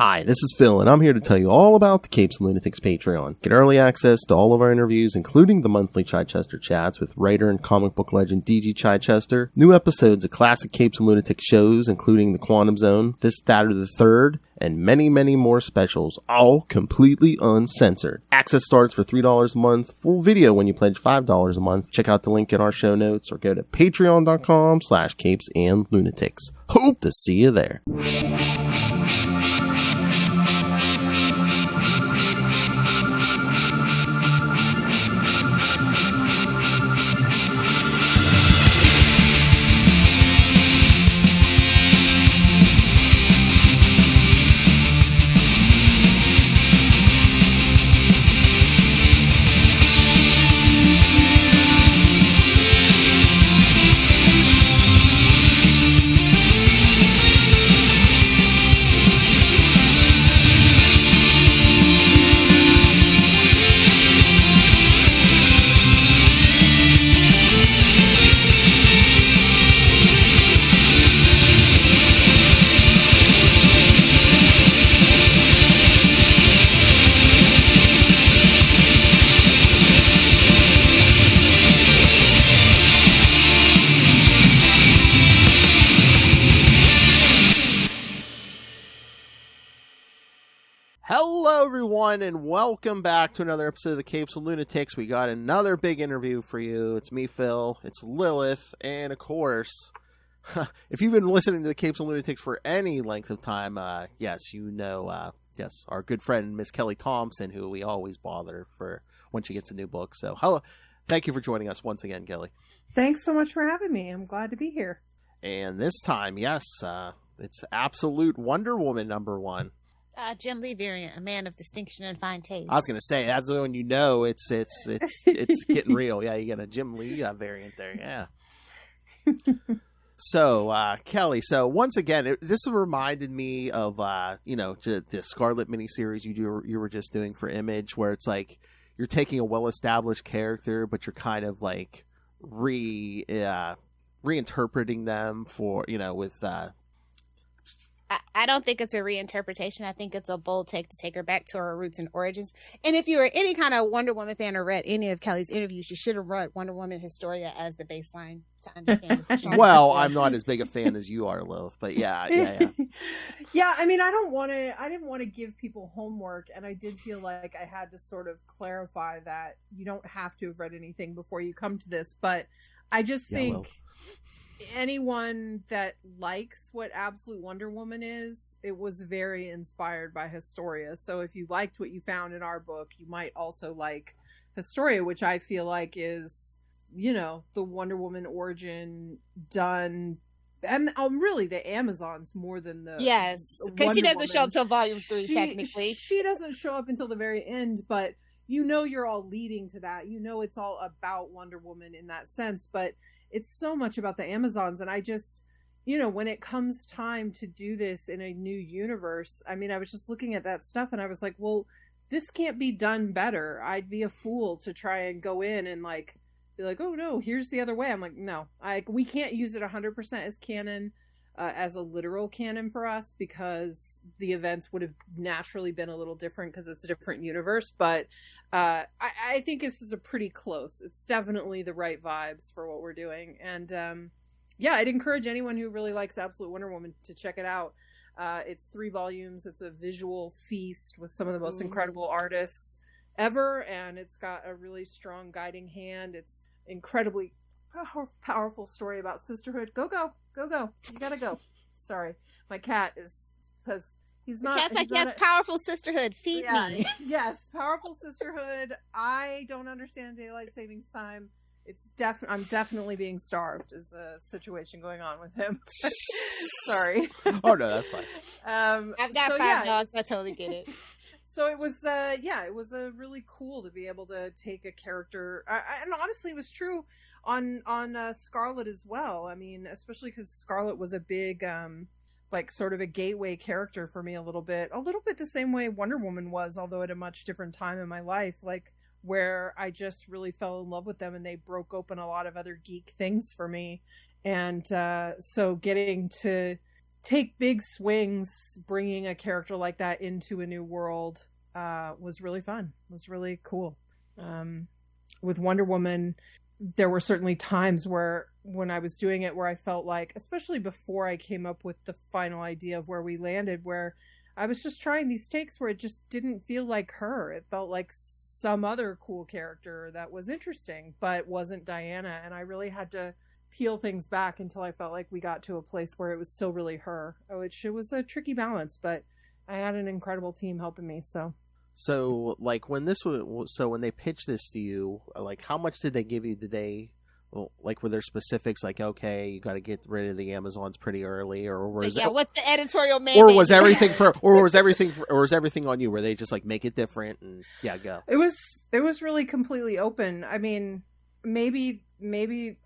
Hi, this is Phil, and I'm here to tell you all about the Capes and Lunatics Patreon. Get early access to all of our interviews, including the monthly Chichester chats with writer and comic book legend D.G. Chichester, new episodes of classic Capes and Lunatics shows, including The Quantum Zone, This, That, or the Third, and many, many more specials, all completely uncensored. Access starts for $3 a month, full video when you pledge $5 a month. Check out the link in our show notes or go to patreon.com/capesandlunatics. Hope to see you there. Hello, everyone, and welcome back to another episode of the Capes and Lunatics. We got another big interview for you. It's me, Phil. It's Lilith. And, of course, if you've been listening to the Capes and Lunatics for any length of time, yes, you know, yes, our good friend, Miss Kelly Thompson, who we always bother for when she gets a new book. So, hello. Thank you for joining us once again, Kelly. Thanks so much for having me. I'm glad to be here. And this time, yes, it's Absolute Wonder Woman #1. Jim Lee variant, a man of distinction and fine taste. I was going to say, that's when you know it's getting real. Yeah, you get a Jim Lee variant there. Yeah. So, Kelly, so once again, this reminded me of, the Scarlet miniseries you were just doing for Image, where it's like you're taking a well-established character, but you're kind of like reinterpreting them for, with... I don't think it's a reinterpretation. I think it's a bold take to take her back to her roots and origins. And if you were any kind of Wonder Woman fan or read any of Kelly's interviews, you should have read Wonder Woman Historia as the baseline to understand it. Well, I'm not as big a fan as you are, Lilith, but yeah. Yeah, I mean, I didn't want to give people homework, and I did feel like I had to sort of clarify that you don't have to have read anything before you come to this, but I just think... anyone that likes what Absolute Wonder Woman is, it was very inspired by Historia. So if you liked what you found in our book, you might also like Historia, which I feel like is, the Wonder Woman origin done. And really the Amazons more than the... Yes, because she doesn't show up till volume 3, technically. She doesn't show up until the very end, but you're all leading to that. It's all about Wonder Woman in that sense, but it's so much about the Amazons. And I just, when it comes time to do this in a new universe, I mean, I was just looking at that stuff and I was like, well, this can't be done better. I'd be a fool to try and go in and be like, oh no, here's the other way. I'm like, no, we can't use it 100% as canon, as a literal canon for us, because the events would have naturally been a little different because it's a different universe. But I think this is a pretty close. It's definitely the right vibes for what we're doing. And I'd encourage anyone who really likes Absolute Wonder Woman to check it out. It's 3 volumes. It's a visual feast with some of the most incredible artists ever. And it's got a really strong guiding hand. It's incredibly powerful story about sisterhood. Go. You gotta go. Sorry. My cat is... because he's not... The cat's like, yes, powerful sisterhood. Feed me. Yes, powerful sisterhood. I don't understand daylight savings time. I'm definitely being starved is a situation going on with him. Sorry. Oh, no, that's fine. I've got 5 dogs. I totally get it. So it was, it was really cool to be able to take a character, and honestly, it was true on Scarlet as well. I mean, especially because Scarlet was a big, sort of a gateway character for me a little bit the same way Wonder Woman was, although at a much different time in my life, where I just really fell in love with them and they broke open a lot of other geek things for me. And so getting to take big swings bringing a character like that into a new world was really fun. Was really cool. With Wonder Woman, there were certainly times where when I was doing it where I felt like, especially before I came up with the final idea of where we landed, where I was just trying these takes where it just didn't feel like her. It felt like some other cool character that was interesting, but wasn't Diana. And I really had to peel things back until I felt like we got to a place where it was still really her, which it was a tricky balance, but I had an incredible team helping me. So like when they pitched this to you, like how much did they give you? Did they, like, were there specifics like, okay, you got to get rid of the Amazons pretty early, or was what's the editorial mandate? or was everything on you? Where they just like make it different and go? It was really completely open. I mean, maybe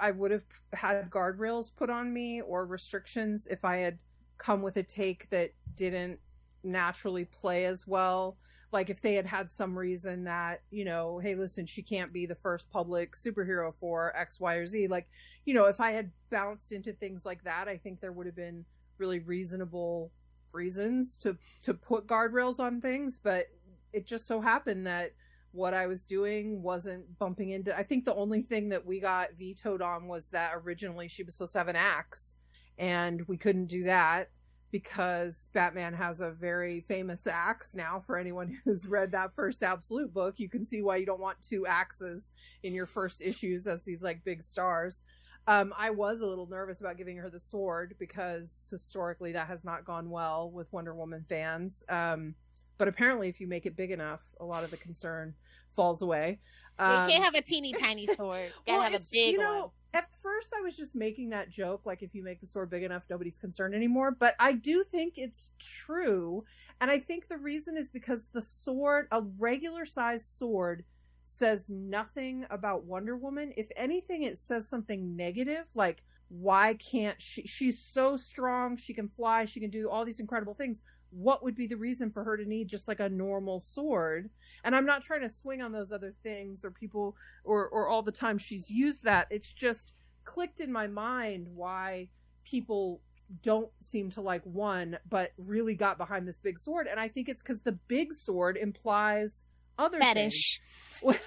I would have had guardrails put on me or restrictions if I had come with a take that didn't naturally play as well. Like if they had some reason that, hey, listen, she can't be the first public superhero for X, Y, or Z. Like, if I had bounced into things like that, I think there would have been really reasonable reasons to put guardrails on things. But it just so happened that what I was doing wasn't bumping into. I think the only thing that we got vetoed on was that originally she was supposed to have an axe, and we couldn't do that because Batman has a very famous axe now. For anyone who's read that first Absolute book, you can see why you don't want two axes in your first issues as these like big stars. I was a little nervous about giving her the sword because historically that has not gone well with Wonder Woman fans. But apparently if you make it big enough, a lot of the concern falls away. You can't have a teeny tiny sword. You gotta have a big one. At first I was just making that joke, like if you make the sword big enough, nobody's concerned anymore. But I do think it's true. And I think the reason is because the sword, a regular sized sword, says nothing about Wonder Woman. If anything, it says something negative, like why can't she's so strong, she can fly, she can do all these incredible things. What would be the reason for her to need just like a normal sword? And I'm not trying to swing on those other things or people or all the time she's used that. It's just clicked in my mind why people don't seem to like one, but really got behind this big sword. And I think it's because the big sword implies other fetish. Things.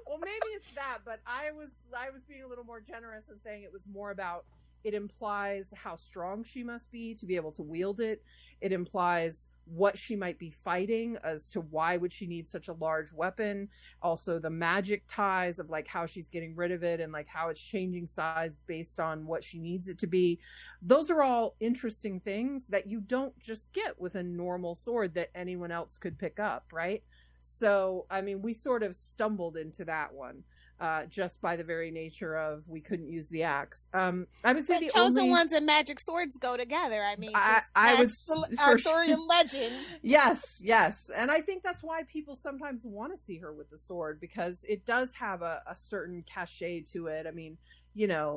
Well, maybe it's that, but I was being a little more generous and saying it was more about it implies how strong she must be to be able to wield it. It implies what she might be fighting as to why would she need such a large weapon. Also the magic ties of like how she's getting rid of it and like how it's changing size based on what she needs it to be. Those are all interesting things that you don't just get with a normal sword that anyone else could pick up, right? So, I mean, we sort of stumbled into that one. Just by the very nature of we couldn't use the axe. I would say the chosen ones and magic swords go together. I mean, I would Arthurian legend. Yes, and I think that's why people sometimes want to see her with the sword, because it does have a certain cachet to it. I mean,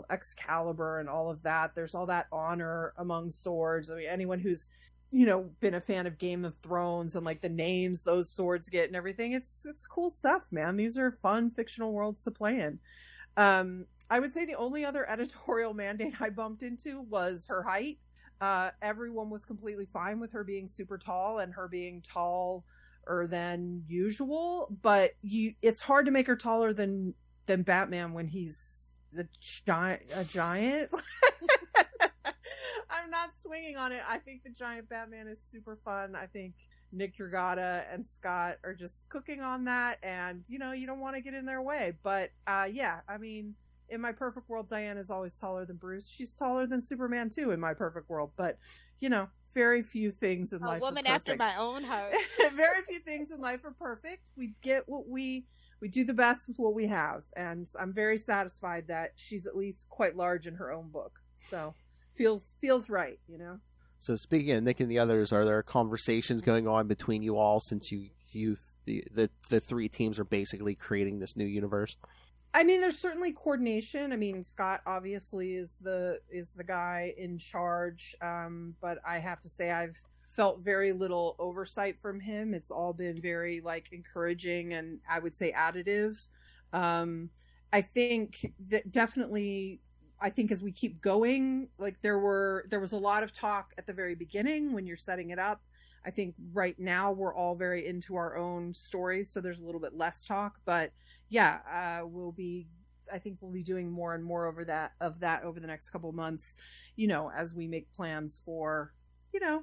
Excalibur and all of that. There's all that honor among swords. I mean, anyone who's been a fan of Game of Thrones and like the names those swords get and everything. It's cool stuff, man. These are fun fictional worlds to play in. I would say the only other editorial mandate I bumped into was her height. Everyone was completely fine with her being super tall and her being taller than usual, but it's hard to make her taller than Batman when he's a giant. I'm not swinging on it. I think the giant Batman is super fun. I think Nick Dragata and Scott are just cooking on that, and you don't want to get in their way. But I mean, in my perfect world, Diana's always taller than Bruce. She's taller than Superman too in my perfect world. But very few things in life are perfect. A woman after my own heart. Very few things in life are perfect. We get what we do the best with what we have, and I'm very satisfied that she's at least quite large in her own book. So. Feels right, So speaking of Nick and the others, are there conversations going on between you all since the three teams are basically creating this new universe? I mean, there's certainly coordination. I mean, Scott obviously is the guy in charge, but I have to say I've felt very little oversight from him. It's all been very encouraging and I would say additive. I think that definitely I think as we keep going, like there was a lot of talk at the very beginning when you're setting it up. I think right now we're all very into our own stories, so there's a little bit less talk. But yeah, I think we'll be doing more and more over that over the next couple of months, as we make plans for,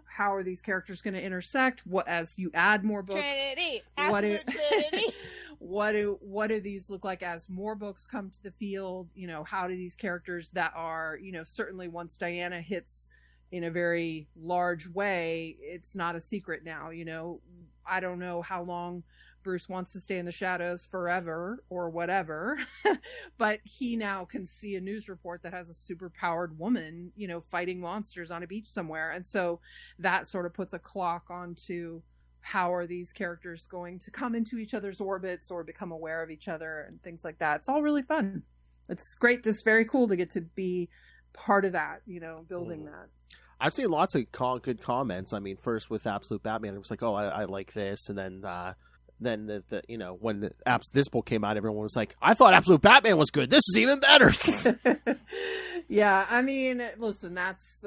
how are these characters going to intersect? What, as you add more books, Trinity, Trinity. what do these look like as more books come to the field? How do these characters that are, certainly once Diana hits in a very large way, it's not a secret now. I don't know how long Bruce wants to stay in the shadows, forever or whatever, but he now can see a news report that has a super powered woman, fighting monsters on a beach somewhere. And so that sort of puts a clock onto how are these characters going to come into each other's orbits or become aware of each other and things like that. It's all really fun. It's great. It's very cool to get to be part of that, building that. I've seen lots of good comments. I mean, first with Absolute Batman, it was like, oh, I like this. And then when this book came out, everyone was like, I thought Absolute Batman was good. This is even better. Yeah. I mean, listen, that's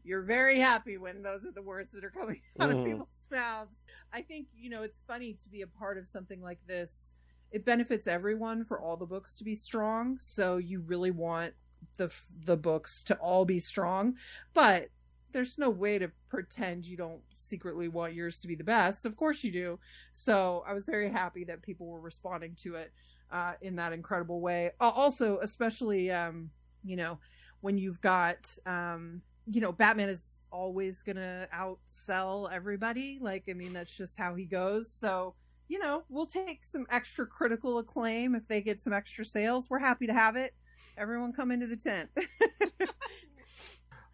you're very happy when those are the words that are coming out of people's mouths. I think, it's funny to be a part of something like this. It benefits everyone for all the books to be strong. So you really want the books to all be strong, but there's no way to pretend you don't secretly want yours to be the best. Of course you do. So I was very happy that people were responding to it in that incredible way. Also, especially, when you've got, Batman is always going to outsell everybody. That's just how he goes. So, we'll take some extra critical acclaim if they get some extra sales. We're happy to have it. Everyone come into the tent.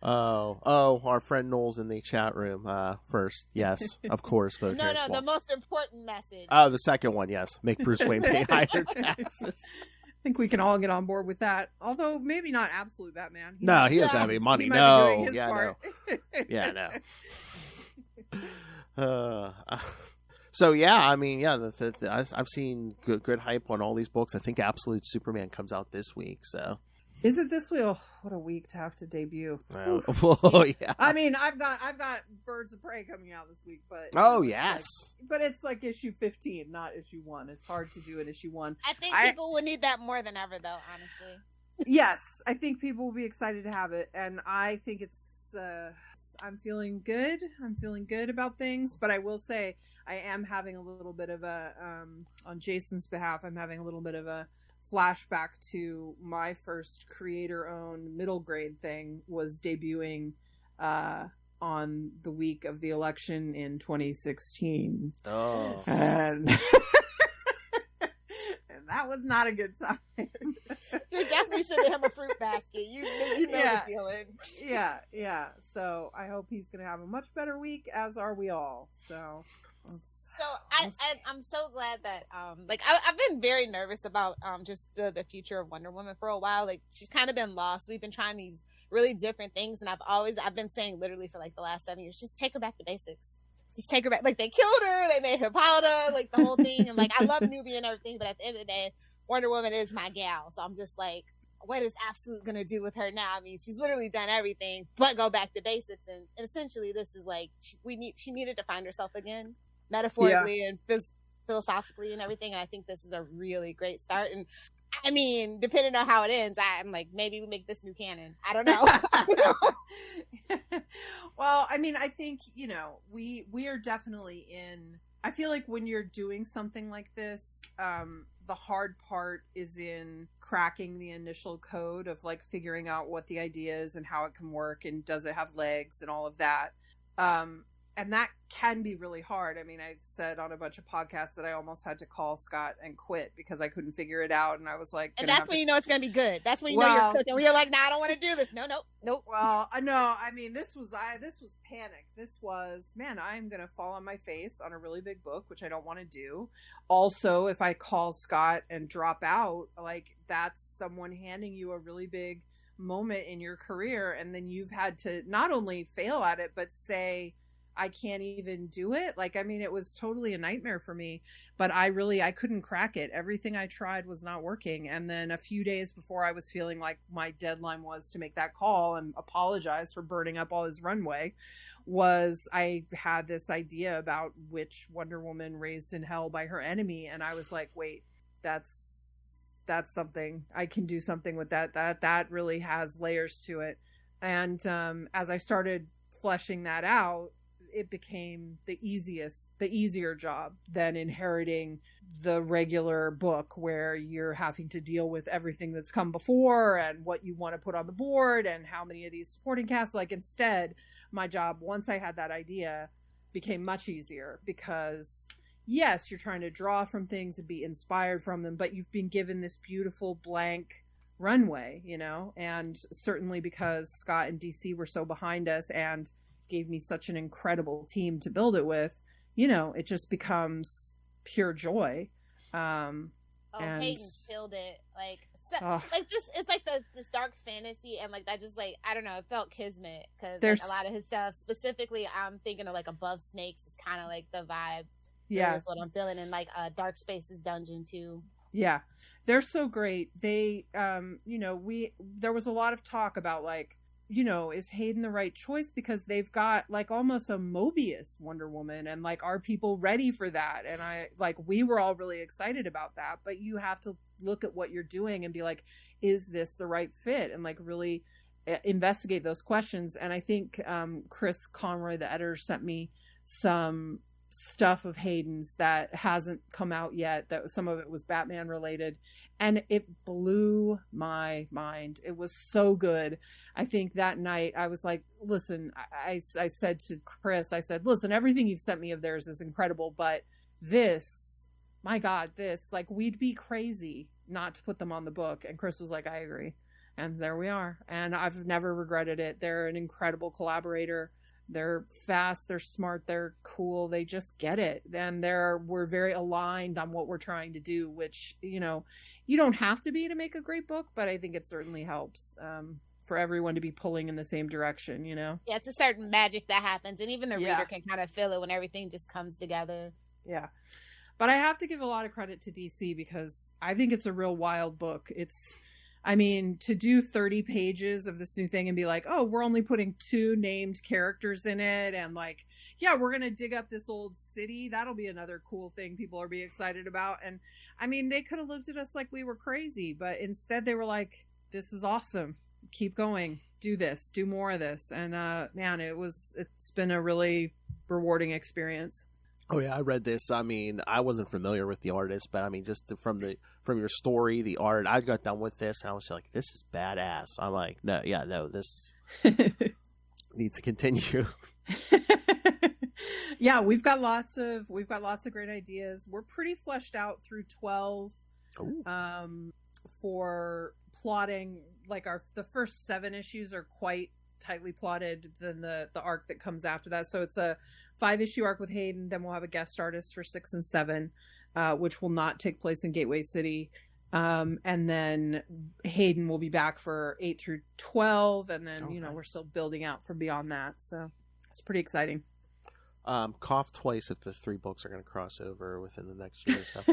Oh, our friend Noel's in the chat room first. Yes, of course. No, the most important message. Oh, the second one, yes. Make Bruce Wayne pay higher taxes. I think we can all get on board with that. Although maybe not Absolute Batman. He doesn't have any money. No. So yeah, I mean, yeah, I've seen good hype on all these books. I think Absolute Superman comes out this week. So is it this week? Oh, what a week to have to debut. Well, yeah. I mean, I've got Birds of Prey coming out this week, but yes, but it's like issue 15, not issue 1. It's hard to do an issue 1. I think people would need that more than ever, though. Honestly. Yes, I think people will be excited to have it, and I think it's. I'm feeling good. I'm feeling good about things, but I will say I am having a little bit of a on Jason's behalf. I'm having a little bit of a flashback to my first creator-owned middle grade thing was debuting on the week of the election in 2016. Oh, and that was not a good time. You're definitely sending him a fruit basket. You know the feeling. Yeah. So I hope he's going to have a much better week, as are we all. So I'm so glad that I've been very nervous about just the future of Wonder Woman for a while. Like, she's kind of been lost. We've been trying these really different things, and I've been saying literally for like the last 7 years, just take her back to basics. Just take her back. Like, they killed her, they made Hippolyta, like the whole thing, and like I love Nubia and everything, but at the end of the day, Wonder Woman is my gal. So I'm just like, what is Absolute gonna do with her now? I mean, she's literally done everything but go back to basics, and essentially this is like she needed to find herself again, metaphorically and philosophically and everything. And I think this is a really great start. And I mean, depending on how it ends, I'm like, maybe we make this new canon. I don't know. Well, I mean, I think, we are definitely in. I feel like when you're doing something like this, the hard part is in cracking the initial code of like figuring out what the idea is and how it can work and does it have legs and all of that. And that can be really hard. I mean, I've said on a bunch of podcasts that I almost had to call Scott and quit because I couldn't figure it out. And I was like, and that's when you know it's going to be good. That's when you know you're cooking. When you're like, nah, I don't want to do this. Nope. Well, no, I mean, this was panic. This was, man, I'm going to fall on my face on a really big book, which I don't want to do. Also, if I call Scott and drop out, like, that's someone handing you a really big moment in your career. And then you've had to not only fail at it, but say, I can't even do it. Like, I mean, it was totally a nightmare for me, but I couldn't crack it. Everything I tried was not working. And then a few days before I was feeling like my deadline was to make that call and apologize for burning up all his runway, I had this idea about which Wonder Woman raised in hell by her enemy. And I was like, wait, that's something. I can do something with that. That really has layers to it. And as I started fleshing that out, it became the easier job than inheriting the regular book where you're having to deal with everything that's come before and what you want to put on the board and how many of these supporting casts. Like, instead, my job, once I had that idea, became much easier because, yes, you're trying to draw from things and be inspired from them, but you've been given this beautiful blank runway, you know, and certainly because Scott and DC were so behind us and gave me such an incredible team to build it with, you know, it just becomes pure joy. And Hayden killed it. Like, like this, it's like this dark fantasy, and like that just like, I don't know, it felt kismet because like, a lot of his stuff, specifically, I'm thinking of like Above Snakes is kind of like the vibe. Yeah, that's what I'm feeling, and like Dark Spaces Dungeon too. Yeah, they're so great. They, you know, there was a lot of talk about like, you know, is Hayden the right choice? Because they've got like almost a Mobius Wonder Woman, and like, are people ready for that? And we were all really excited about that, but you have to look at what you're doing and be like, is this the right fit? And like really investigate those questions. And I think Chris Conroy, the editor, sent me some stuff of Hayden's that hasn't come out yet, that some of it was Batman related, and it blew my mind. It was so good. I think that night I was like, listen, I said to Chris, I said, listen, everything you've sent me of theirs is incredible, but this, my God, this, like, we'd be crazy not to put them on the book. And Chris was like, I agree. And there we are. And I've never regretted it. They're an incredible collaborator. They're fast, they're smart, they're cool, they just get it. And we're very aligned on what we're trying to do, which, you know, you don't have to be to make a great book, but I think it certainly helps for everyone to be pulling in the same direction, you know? Yeah, it's a certain magic that happens, and even the reader can kind of feel it when everything just comes together. Yeah. But I have to give a lot of credit to DC because I think it's a real wild book. I mean, to do 30 pages of this new thing and be like, oh, we're only putting 2 named characters in it. And like, yeah, we're going to dig up this old city. That'll be another cool thing people will be excited about. And I mean, they could have looked at us like we were crazy, but instead they were like, this is awesome. Keep going. Do this. Do more of this. And man, it's been a really rewarding experience. Oh yeah, I read this. I mean, I wasn't familiar with the artist, but I mean, just from your story, the art, I got done with this, and I was like, this is badass. I'm like, no, this needs to continue. Yeah, we've got lots of great ideas. We're pretty fleshed out through 12 for plotting. Like the first 7 issues are quite tightly plotted than the arc that comes after that. So it's a 5-issue arc with Hayden, then we'll have a guest artist for 6 and 7, which will not take place in Gateway City. And then Hayden will be back for 8 through 12, and then nice. We're still building out from beyond that. So it's pretty exciting. Cough twice if the 3 books are going to cross over within the next year or so.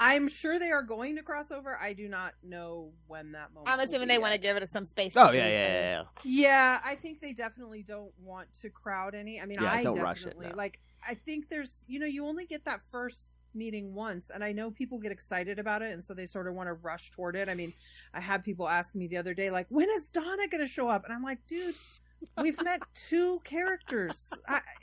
I'm sure they are going to cross over. I do not know when that moment. I'm assuming they want to give it some space. Oh yeah. Yeah, I think they definitely don't want to crowd any. I mean, I don't definitely rush it, no. Like. I think there's, you only get that first meeting once, and I know people get excited about it, and so they sort of want to rush toward it. I mean, I had people ask me the other day, like, when is Donna going to show up? And I'm like, dude, we've met 2 characters,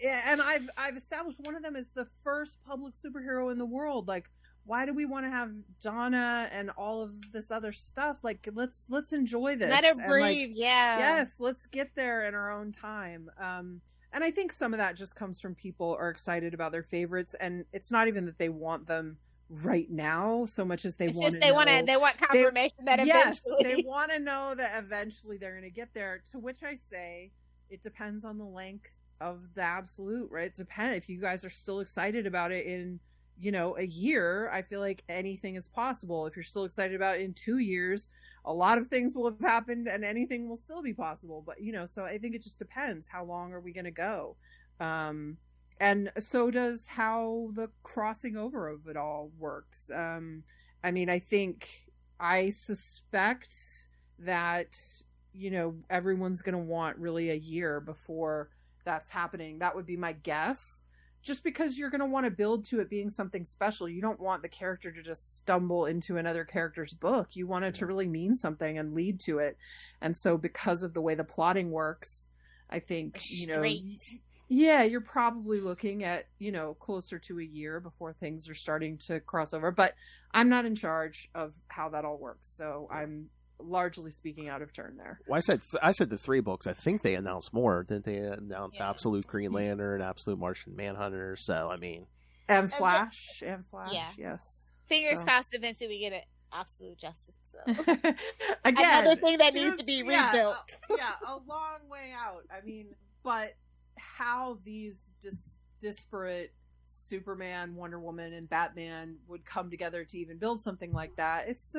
and I've established one of them is the first public superhero in the world. Like, why do we want to have Donna and all of this other stuff? Like, let's enjoy this. Let her breathe. Yeah. Yes, let's get there in our own time. And I think some of that just comes from people are excited about their favorites, and it's not even that they want them right now so much as they want confirmation that eventually. Yes, they want to know that eventually they're going to get there. To which I say, it depends on the length of the absolute, right? It depends if you guys are still excited about it in a year, I feel like anything is possible. If you're still excited about it in 2 years, a lot of things will have happened and anything will still be possible. But, so I think it just depends. How long are we going to go? And so does how the crossing over of it all works. I suspect that, everyone's going to want really a year before that's happening. That would be my guess. Just because you're going to want to build to it being something special. You don't want the character to just stumble into another character's book. You want it to really mean something and lead to it. And so because of the way the plotting works, I think, yeah, you're probably looking at, closer to a year before things are starting to cross over. But I'm not in charge of how that all works. So I'm largely speaking out of turn there. Well, I said the 3 books. I think they announced more. Didn't they announce Absolute Green Lantern, Absolute Martian Manhunter? So, And Flash. Yes. Fingers crossed eventually we get an Absolute Justice. So. Again, another thing that needs to be rebuilt. A long way out. But how these disparate Superman, Wonder Woman, and Batman would come together to even build something like that, it's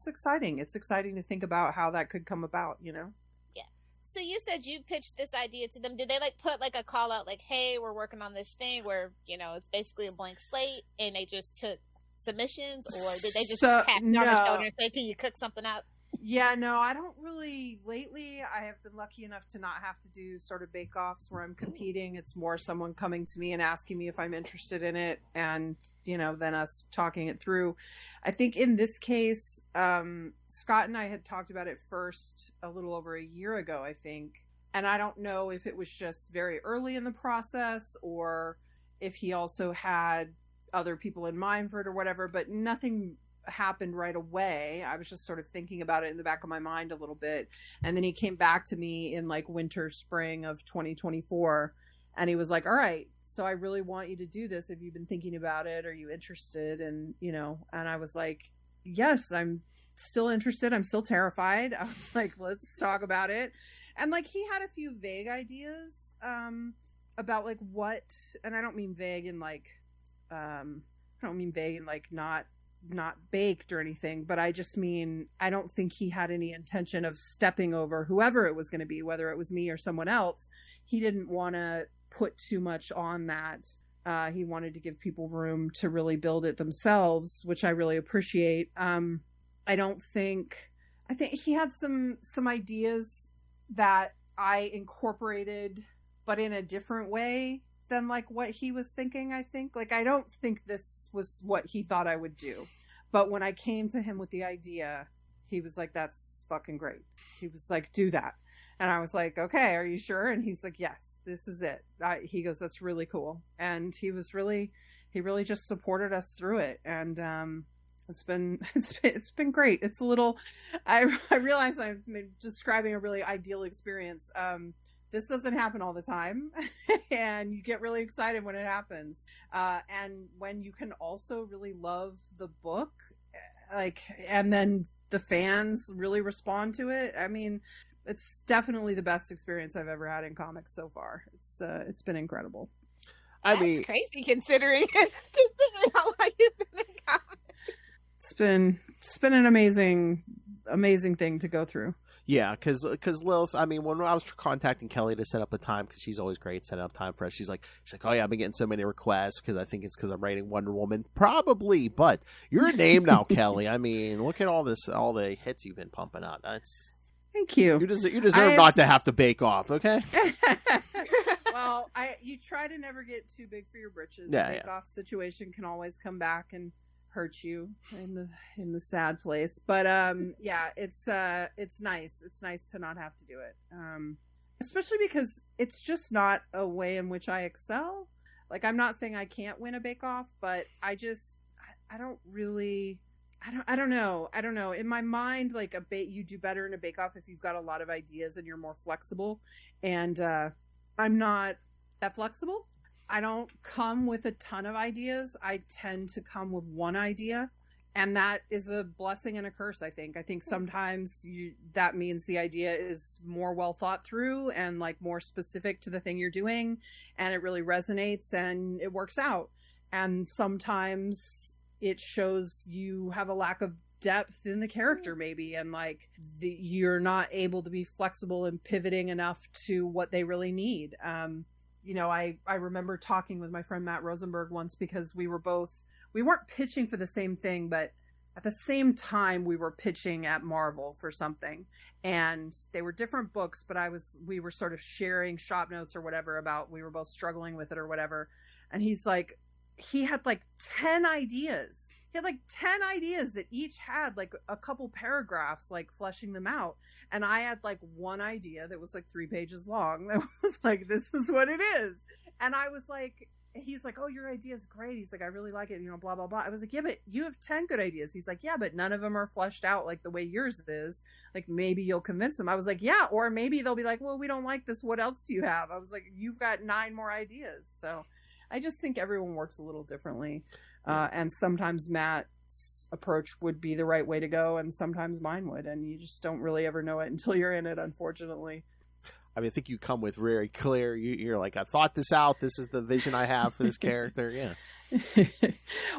exciting. It's exciting to think about how that could come about, Yeah. So you said you pitched this idea to them. Did they put a call out hey, we're working on this thing where, it's basically a blank slate and they just took submissions, or did they just tap you on the shoulder and say, can you cook something up? Yeah, no, I don't really. Lately, I have been lucky enough to not have to do sort of bake-offs where I'm competing. It's more someone coming to me and asking me if I'm interested in it, and, then us talking it through. I think in this case, Scott and I had talked about it first a little over a year ago, I think. And I don't know if it was just very early in the process or if he also had other people in mind for it or whatever, but nothing happened right away. I was just sort of thinking about it in the back of my mind a little bit, and then he came back to me in winter spring of 2024, and he was like, all right, so I really want you to do this. Have you been thinking about it? Are you interested? And and I was like, yes, I'm still interested. I'm still terrified. I was like, let's talk about it. And he had a few vague ideas about what, and I don't mean vague in not baked or anything, but I just mean, I don't think he had any intention of stepping over whoever it was going to be, whether it was me or someone else. He didn't want to put too much on that. He wanted to give people room to really build it themselves, which I really appreciate. I think he had some ideas that I incorporated, but in a different way than what he was thinking. I think I don't think this was what he thought I would do, but when I came to him with the idea, he was like, that's fucking great. He was like, do that. And I was like, okay, are you sure? And he's like, yes, this is it. He goes, that's really cool. And he really just supported us through it. And it's been great. It's a little, I realize I'm describing a really ideal experience. This doesn't happen all the time, and you get really excited when it happens. And when you can also really love the book, and then the fans really respond to it. It's definitely the best experience I've ever had in comics so far. It's been incredible. That's crazy considering how long you've been in comics. It's been an amazing thing to go through. Yeah, because Lilith, when I was contacting Kelly to set up a time, because she's always great setting up time for us, she's like, oh yeah, I've been getting so many requests because I think it's because I'm writing Wonder Woman. Probably, but you're a name now, Kelly. Look at all the hits you've been pumping out. Thank you. You deserve not to have to bake off, okay? Well, you try to never get too big for your britches. Yeah, bake off situation can always come back and hurt you in the sad place, but it's nice. It's nice to not have to do it, especially because it's just not a way in which I excel. I'm not saying I can't win a bake off, but I don't know. In my mind, you do better in a bake off if you've got a lot of ideas and you're more flexible, and I'm not that flexible. I don't come with a ton of ideas. I tend to come with one idea, and that is a blessing and a curse, I think. I think sometimes that means the idea is more well thought through and more specific to the thing you're doing, and it really resonates and it works out. And sometimes it shows you have a lack of depth in the character, maybe, and like you're not able to be flexible and pivoting enough to what they really need. You know, I remember talking with my friend Matt Rosenberg once, because we weren't pitching for the same thing, but at the same time we were pitching at Marvel for something, and they were different books, but we were sort of sharing shop notes or whatever about, we were both struggling with it or whatever. And he's like, he had like 10 ideas. He had like 10 ideas that each had like a couple paragraphs, like fleshing them out. And I had like one idea that was like 3 pages long. That was like, this is what it is. And I was like, he's like, oh, your idea is great. He's like, I really like it, you know, blah, blah, blah. I was like, yeah, but you have 10 good ideas. He's like, yeah, but none of them are fleshed out like the way yours is. Like, maybe you'll convince them. I was like, yeah, or maybe they'll be like, well, we don't like this. What else do you have? I was like, you've got 9 more ideas. So I just think everyone works a little differently. And sometimes Matt's approach would be the right way to go, and sometimes mine would. And you just don't really ever know it until you're in it, unfortunately. I mean, I think you come with very clear, you're like, I thought this out. This is the vision I have for this character. Yeah.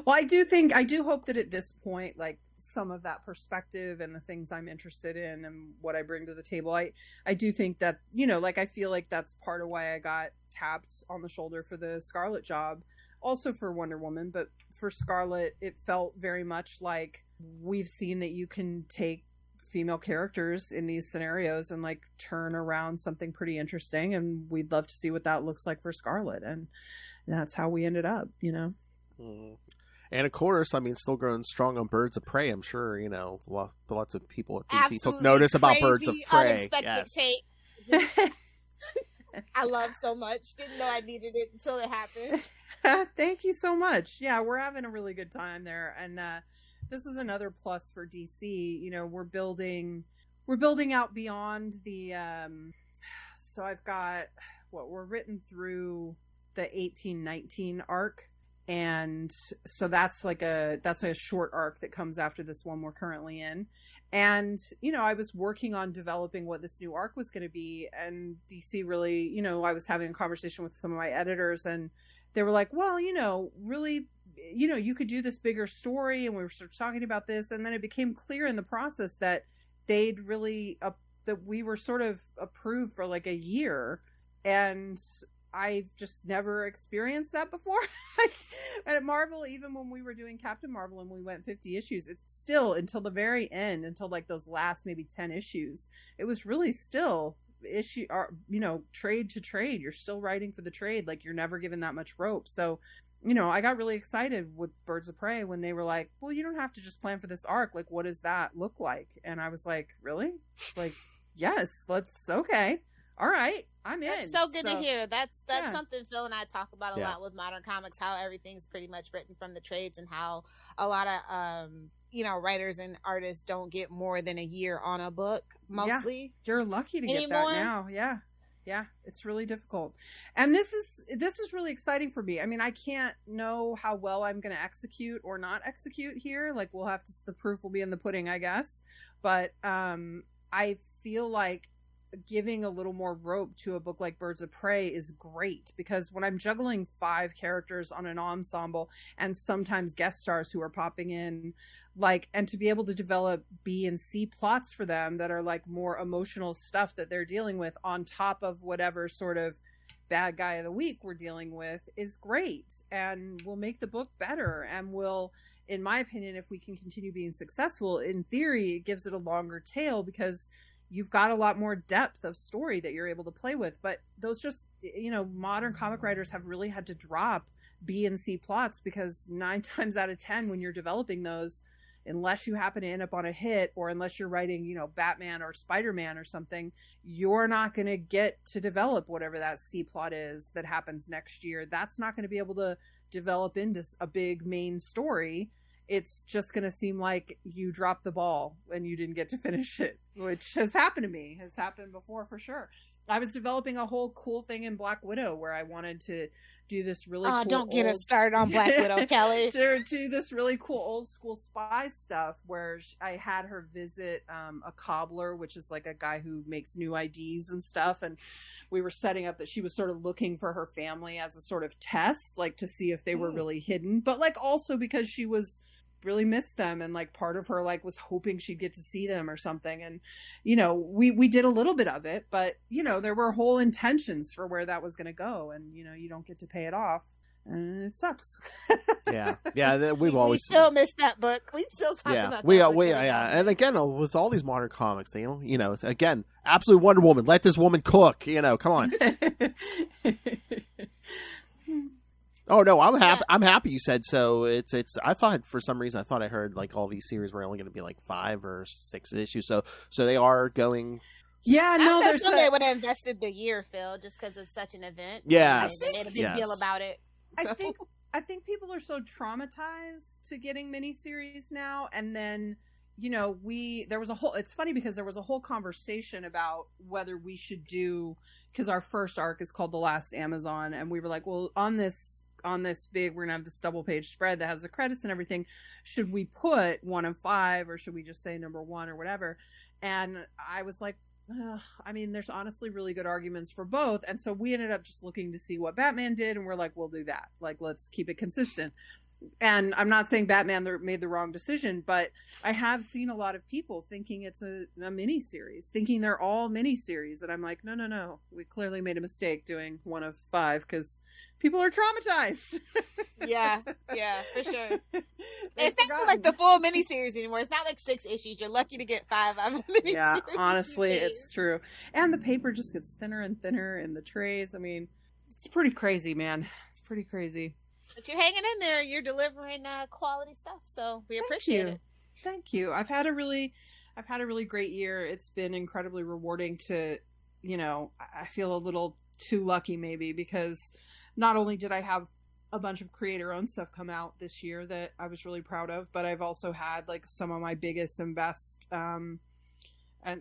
Well, I do hope that at this point, like, some of that perspective and the things I'm interested in and what I bring to the table, I do think that, you know, like, I feel like that's part of why I got tapped on the shoulder for the Scarlet job, also for Wonder Woman, but for Scarlet, it felt very much like we've seen that you can take female characters in these scenarios and like turn around something pretty interesting, and we'd love to see what that looks like for Scarlet, and that's how we ended up, you know. And of course, I mean, still growing strong on Birds of Prey. I'm sure, you know, lots of people at DC took notice about Birds of Prey. Yes. I love so much. Didn't know I needed it until it happened. Thank you so much. Yeah, we're having a really good time there, and this is another plus for DC. You know, we're building out beyond the. So I've got we're written through the 1819 arc, and so that's a short arc that comes after this one we're currently in. And, you know, I was working on developing what this new arc was going to be, and DC really, you know, I was having a conversation with some of my editors, and they were like, well, you know, really, you know, you could do this bigger story, and we were sort of talking about this, and then it became clear in the process that they'd really, that we were sort of approved for like a year, and I've just never experienced that before. At Marvel, even when we were doing Captain Marvel and we went 50 issues, it's still until the very end, until like those last maybe 10 issues, it was really still issue, or, you know, trade to trade. You're still writing for the trade. Like, you're never given that much rope. So, you know, I got really excited with Birds of Prey when they were like, well, you don't have to just plan for this arc. Like, what does that look like? And I was like, really? Like, yes, okay. All right, I'm in. That's so good to hear. That's something Phil and I talk about a lot with modern comics, how everything's pretty much written from the trades, and how a lot of you know, writers and artists don't get more than a year on a book mostly. Yeah, you're lucky to get that now. Yeah, it's really difficult. And this is really exciting for me. I mean, I can't know how well I'm going to execute or not execute here. Like, we'll have to, the proof will be in the pudding, I guess. But I feel like giving a little more rope to a book like Birds of Prey is great, because when I'm juggling 5 characters on an ensemble and sometimes guest stars who are popping in, like, and to be able to develop B and C plots for them that are like more emotional stuff that they're dealing with on top of whatever sort of bad guy of the week we're dealing with is great, and will make the book better, and will, in my opinion, if we can continue being successful, in theory, it gives it a longer tail, because you've got a lot more depth of story that you're able to play with. But those just, you know, modern comic writers have really had to drop B and C plots, because 9 times out of 10 when you're developing those, unless you happen to end up on a hit, or unless you're writing, you know, Batman or Spider-Man or something, you're not going to get to develop whatever that C plot is that happens next year. That's not going to be able to develop into a big main story. It's just going to seem like you dropped the ball and you didn't get to finish it. which has happened to me, has happened before for sure. I was developing a whole cool thing in Black Widow where I wanted to do this really cool don't get us started on Black Widow, Kelly. to do this really cool old school spy stuff where I had her visit a cobbler, which is like a guy who makes new IDs and stuff, and we were setting up that she was sort of looking for her family as a sort of test, like to see if they were really hidden, but like also because she was really missed them, and like part of her like was hoping she'd get to see them or something. And you know, we did a little bit of it, but you know, there were whole intentions for where that was going to go, and you know, you don't get to pay it off, and it sucks. we always still miss that book. We still talk about that. And again, with all these modern comics, you know, again, absolute Wonder Woman, let this woman cook, you know, come on. Oh no, I'm happy. I'm happy you said so. It's. I thought for some reason I heard like all these series were only going to be like 5 or 6 issues. So they are going. Yeah, no, I thought they would have invested the year, Phil, just because it's such an event. Yes, they made a big deal about it. So. I think people are so traumatized to getting miniseries now, and then you know there was a whole. It's funny because there was a whole conversation about whether we should do, because our first arc is called The Last Amazon, and we were like, well, on this big, we're gonna have this double page spread that has the credits and everything, should we put 1 of 5 or should we just say number 1 or whatever? And I was like, I mean, there's honestly really good arguments for both, and so we ended up just looking to see what Batman did, and we're like, we'll do that, like let's keep it consistent. And I'm not saying Batman made the wrong decision, but I have seen a lot of people thinking it's a mini series, thinking they're all mini series, and I'm like, no, we clearly made a mistake doing 1 of 5 because people are traumatized. yeah, for sure. It's not like the full miniseries anymore. It's not like 6 issues. You're lucky to get 5 out of it. Yeah, honestly, it's true. And the paper just gets thinner and thinner in the trades. I mean, it's pretty crazy, man. It's pretty crazy. But you're hanging in there. You're delivering quality stuff, so we appreciate it. Thank you. I've had a really great year. It's been incredibly rewarding to, you know, I feel a little too lucky maybe because not only did I have a bunch of creator-owned stuff come out this year that I was really proud of, but I've also had like some of my biggest and best, and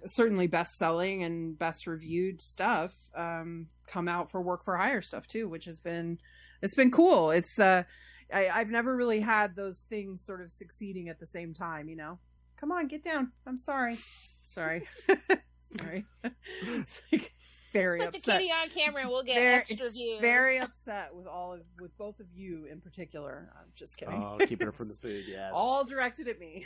certainly best-selling and best-reviewed stuff come out for work for hire stuff too, which has been. It's been cool. It's I've never really had those things sort of succeeding at the same time, you know. Come on, get down. I'm sorry. Sorry. It's like very Put upset. The kitty on camera and we'll get extra views. Very upset with both of you in particular. I'm just kidding. Oh, keeping it from the food, yes. All directed at me.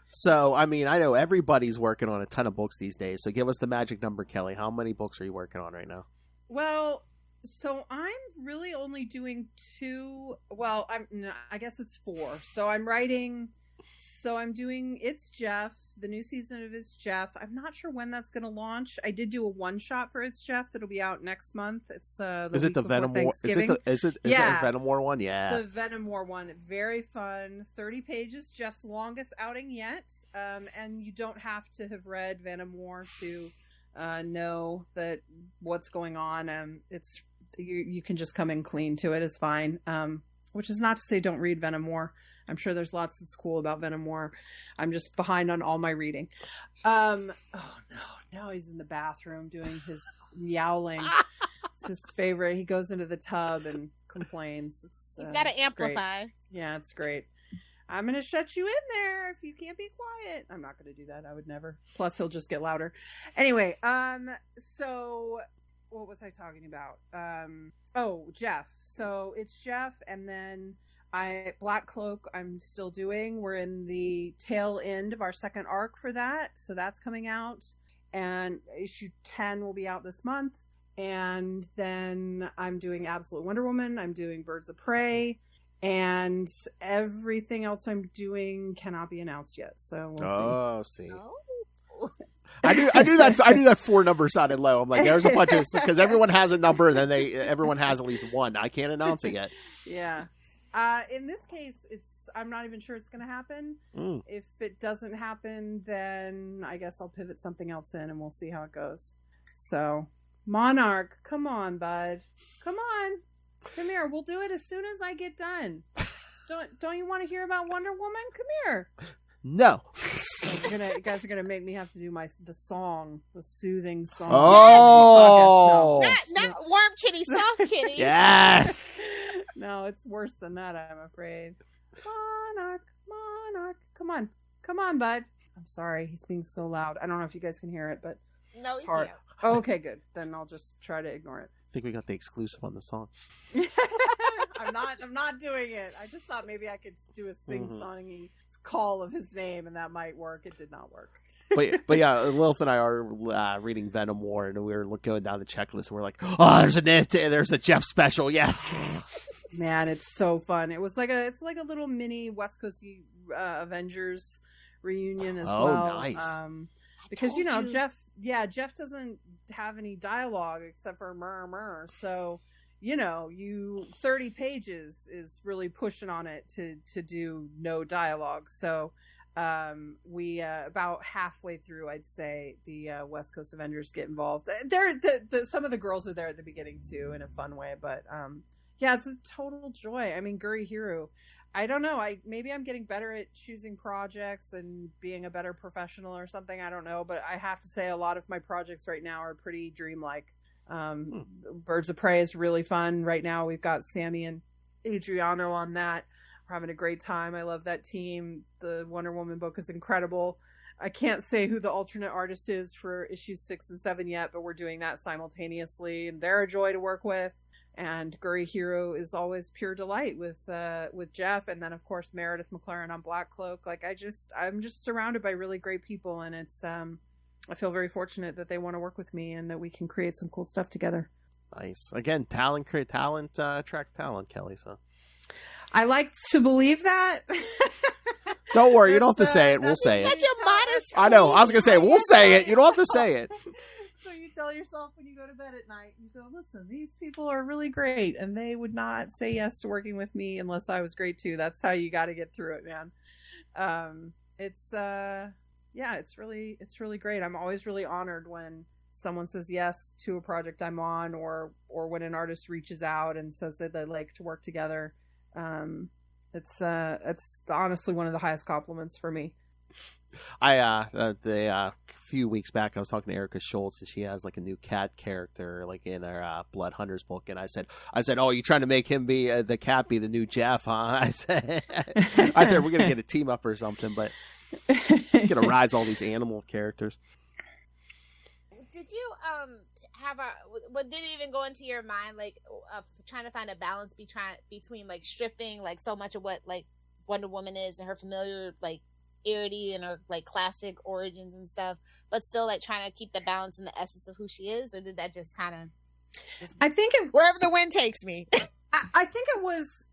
So, I mean, I know everybody's working on a ton of books these days. So give us the magic number, Kelly. How many books are you working on right now? Well, so I'm really only doing 2. Well, I guess it's 4. So I'm doing It's Jeff, the new season of It's Jeff. I'm not sure when that's going to launch. I did do a one-shot for It's Jeff that'll be out next month. It's is it the Venom War? Is it the Venom War one? Yeah, the Venom War one. Very fun. 30 pages. Jeff's longest outing yet. And you don't have to have read Venom War to know that what's going on. It's you can just come in clean to it. It's fine. Which is not to say don't read Venom War. I'm sure there's lots that's cool about Venom War. I'm just behind on all my reading. Oh no, now he's in the bathroom doing his yowling. It's his favorite. He goes into the tub and complains. He's got to amplify. Great. Yeah, it's great. I'm going to shut you in there if you can't be quiet. I'm not going to do that. I would never. Plus, he'll just get louder. Anyway, so what was I talking about? Jeff. So it's Jeff, and then Black Cloak I'm still doing. We're in the tail end of our second arc for that. So that's coming out. And issue 10 will be out this month. And then I'm doing Absolute Wonder Woman. I'm doing Birds of Prey. And everything else I'm doing cannot be announced yet. So we'll see. Oh. I do that 4 number sounded low. I'm like, there's a bunch of, because everyone has a number and then everyone has at least one. I can't announce it yet. Yeah. In this case, I'm not even sure it's going to happen. If it doesn't happen, then I guess I'll pivot something else in and we'll see how it goes. So, Monarch, come on, bud. Come on. Come here. We'll do it as soon as I get done. Don't you want to hear about Wonder Woman? Come here. No. You guys are gonna make me have to do the soothing song. Oh, not warm kitty, soft kitty. Yes. No, it's worse than that, I'm afraid. Monarch, come on, bud. I'm sorry, he's being so loud. I don't know if you guys can hear it, but No, it's hard. Okay, good. Then I'll just try to ignore it. I think we got the exclusive on the song. I'm not doing it. I just thought maybe I could do a sing-songy call of his name, and that might work. It did not work. but yeah, Lilith and I are reading Venom War, and we were going down the checklist, and we're like, oh, there's a Jeff special, yes. Man, it's so fun. It's like a little mini West Coast Avengers reunion as well. Oh, nice. Because Jeff doesn't have any dialogue except for murmur. So, 30 pages is really pushing on it to do no dialogue. So, we about halfway through, I'd say, the West Coast Avengers get involved. Some of the girls are there at the beginning too, in a fun way. But yeah, it's a total joy. I mean, Guri Hiru. I don't know. Maybe I'm getting better at choosing projects and being a better professional or something. I don't know, but I have to say a lot of my projects right now are pretty dreamlike. Birds of Prey is really fun right now. We've got Sammy and Adriano on that. We're having a great time. I love that team. The Wonder Woman book is incredible. I can't say who the alternate artist is for issues 6 and 7 yet, but we're doing that simultaneously, and they're a joy to work with. And Guri Hiru is always pure delight with Jeff, and then of course Meredith McLaren on Black Cloak. Like I'm just surrounded by really great people, and it's I feel very fortunate that they want to work with me and that we can create some cool stuff together. Nice. Again, talent attracts talent, Kelly. So I like to believe that. Don't worry, you don't have to say it. We'll say it. Such a modest. I know. I was gonna say we'll say it. You don't have to say it. So you tell yourself when you go to bed at night, you go, listen, these people are really great, and they would not say yes to working with me unless I was great too. That's how you got to get through it, man. It's really great. I'm always really honored when someone says yes to a project I'm on, or when an artist reaches out and says that they'd like to work together. It's honestly one of the highest compliments for me. A few weeks back I was talking to Erica Schultz, and she has like a new cat character like in her Blood Hunters book, and I said, oh, you trying to make him be the cat be the new Jeff, huh? I said we're gonna get a team up or something, but gonna rise all these animal characters. Did you did it even go into your mind like trying to find a balance between like stripping like so much of what like Wonder Woman is and her familiar like irity and her like classic origins and stuff, but still like trying to keep the balance and the essence of who she is? Or did that just kind of I think wherever the wind takes me? I think it was,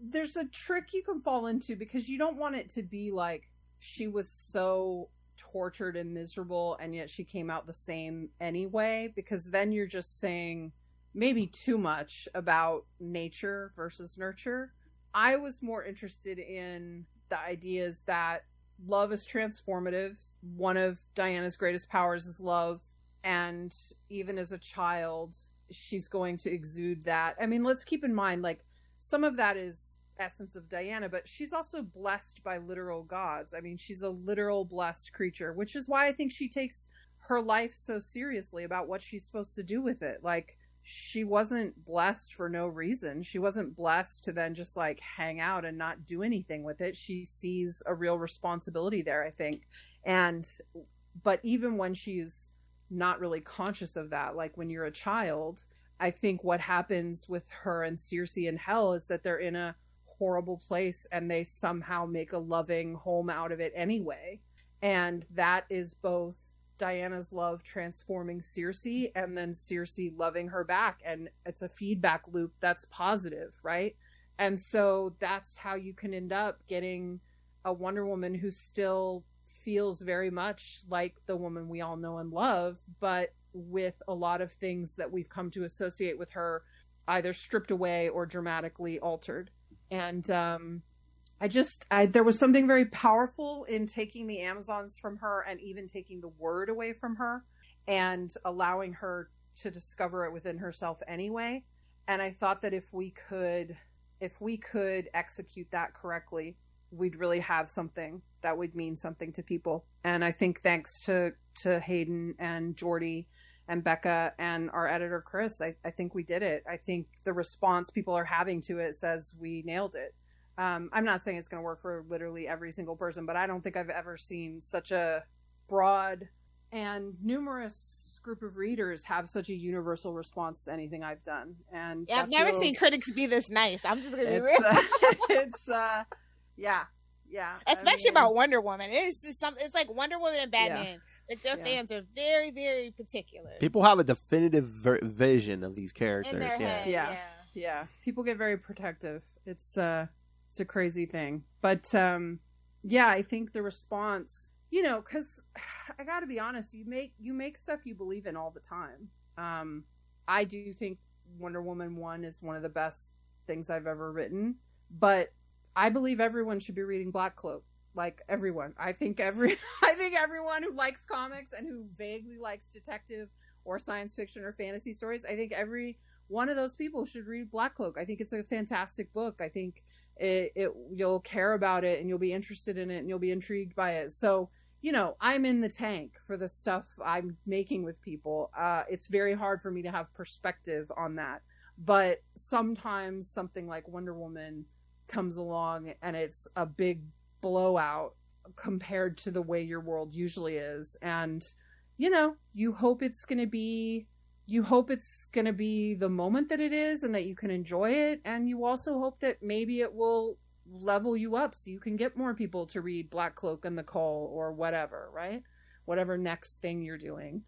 there's a trick you can fall into, because you don't want it to be like she was so tortured and miserable and yet she came out the same anyway, because then you're just saying maybe too much about nature versus nurture. I was more interested in the ideas that love is transformative. One of Diana's greatest powers is love. And even as a child, she's going to exude that. I mean, let's keep in mind, like, some of that is essence of Diana, but she's also blessed by literal gods. I mean, she's a literal blessed creature, which is why I think she takes her life so seriously about what she's supposed to do with it. Like, she wasn't blessed for no reason. She wasn't blessed to then just like hang out and not do anything with it. She sees a real responsibility there, I think. But even when she's not really conscious of that, like when you're a child, I think what happens with her and Circe in hell is that they're in a horrible place and they somehow make a loving home out of it anyway. And that is both Diana's love transforming Circe and then Circe loving her back, and it's a feedback loop that's positive, right? And so that's how you can end up getting a Wonder Woman who still feels very much like the woman we all know and love, but with a lot of things that we've come to associate with her either stripped away or dramatically altered. And there was something very powerful in taking the Amazons from her and even taking the word away from her and allowing her to discover it within herself anyway. And I thought that if we could execute that correctly, we'd really have something that would mean something to people. And I think thanks to Hayden and Jordy and Becca and our editor Chris, I think we did it. I think the response people are having to it says we nailed it. I'm not saying it's going to work for literally every single person, but I don't think I've ever seen such a broad and numerous group of readers have such a universal response to anything I've done. And yeah, I've never seen critics be this nice. I'm just going to be real. It's yeah. Especially about Wonder Woman. It's just it's like Wonder Woman and Batman. Yeah. Like their fans are very, very particular. People have a definitive vision of these characters. Yeah. People get very protective. It's a crazy thing. But I think the response, because I got to be honest, you make stuff you believe in all the time. I do think Wonder Woman 1 is one of the best things I've ever written, but I believe everyone should be reading Black Cloak. Like everyone. I think everyone who likes comics and who vaguely likes detective or science fiction or fantasy stories, I think every one of those people should read Black Cloak. I think it's a fantastic book. I think you'll care about it and you'll be interested in it and you'll be intrigued by it. So, I'm in the tank for the stuff I'm making with people. It's very hard for me to have perspective on that. But sometimes something like Wonder Woman comes along and it's a big blowout compared to the way your world usually is, and you hope it's going to be the moment that it is and that you can enjoy it, and you also hope that maybe it will level you up so you can get more people to read Black Cloak and the Cull or whatever, right? Whatever next thing you're doing,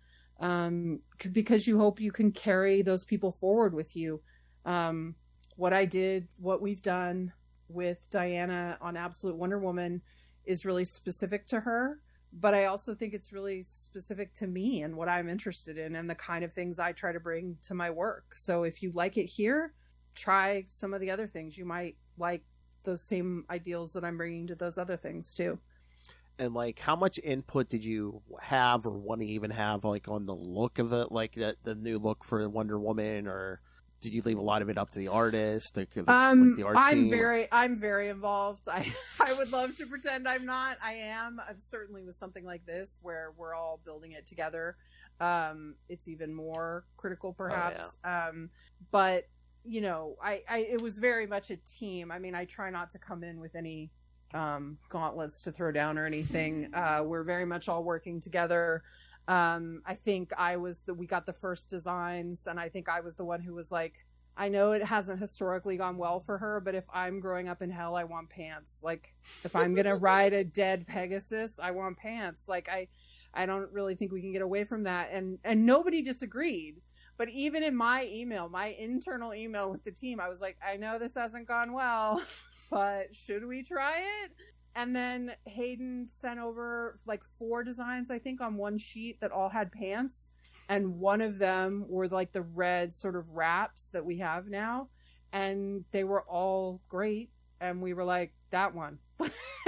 because you hope you can carry those people forward with you. What we've done with Diana on Absolute Wonder Woman is really specific to her, but I also think it's really specific to me and what I'm interested in and the kind of things I try to bring to my work. So if you like it here, try some of the other things. You might like those same ideals that I'm bringing to those other things too. And like, how much input did you have or want to even have, like, on the look of it, like the new look for Wonder Woman, or did you leave a lot of it up to the artist? The art I'm team? I'm very involved. I would love to pretend I'm not. I am. Certainly with something like this where we're all building it together. It's even more critical, perhaps. Oh, yeah. But it was very much a team. I mean, I try not to come in with any gauntlets to throw down or anything. We're very much all working together. I think we got the first designs, and I think I was the one who was like, I know it hasn't historically gone well for her, but if I'm growing up in hell, I want pants. Like, if I'm going to ride a dead Pegasus, I want pants. Like, I don't really think we can get away from that. And nobody disagreed. But even in my internal email with the team, I was like, I know this hasn't gone well, but should we try it? And then Hayden sent over like 4 designs, I think, on one sheet that all had pants. And one of them were like the red sort of wraps that we have now. And they were all great. And we were like, that one.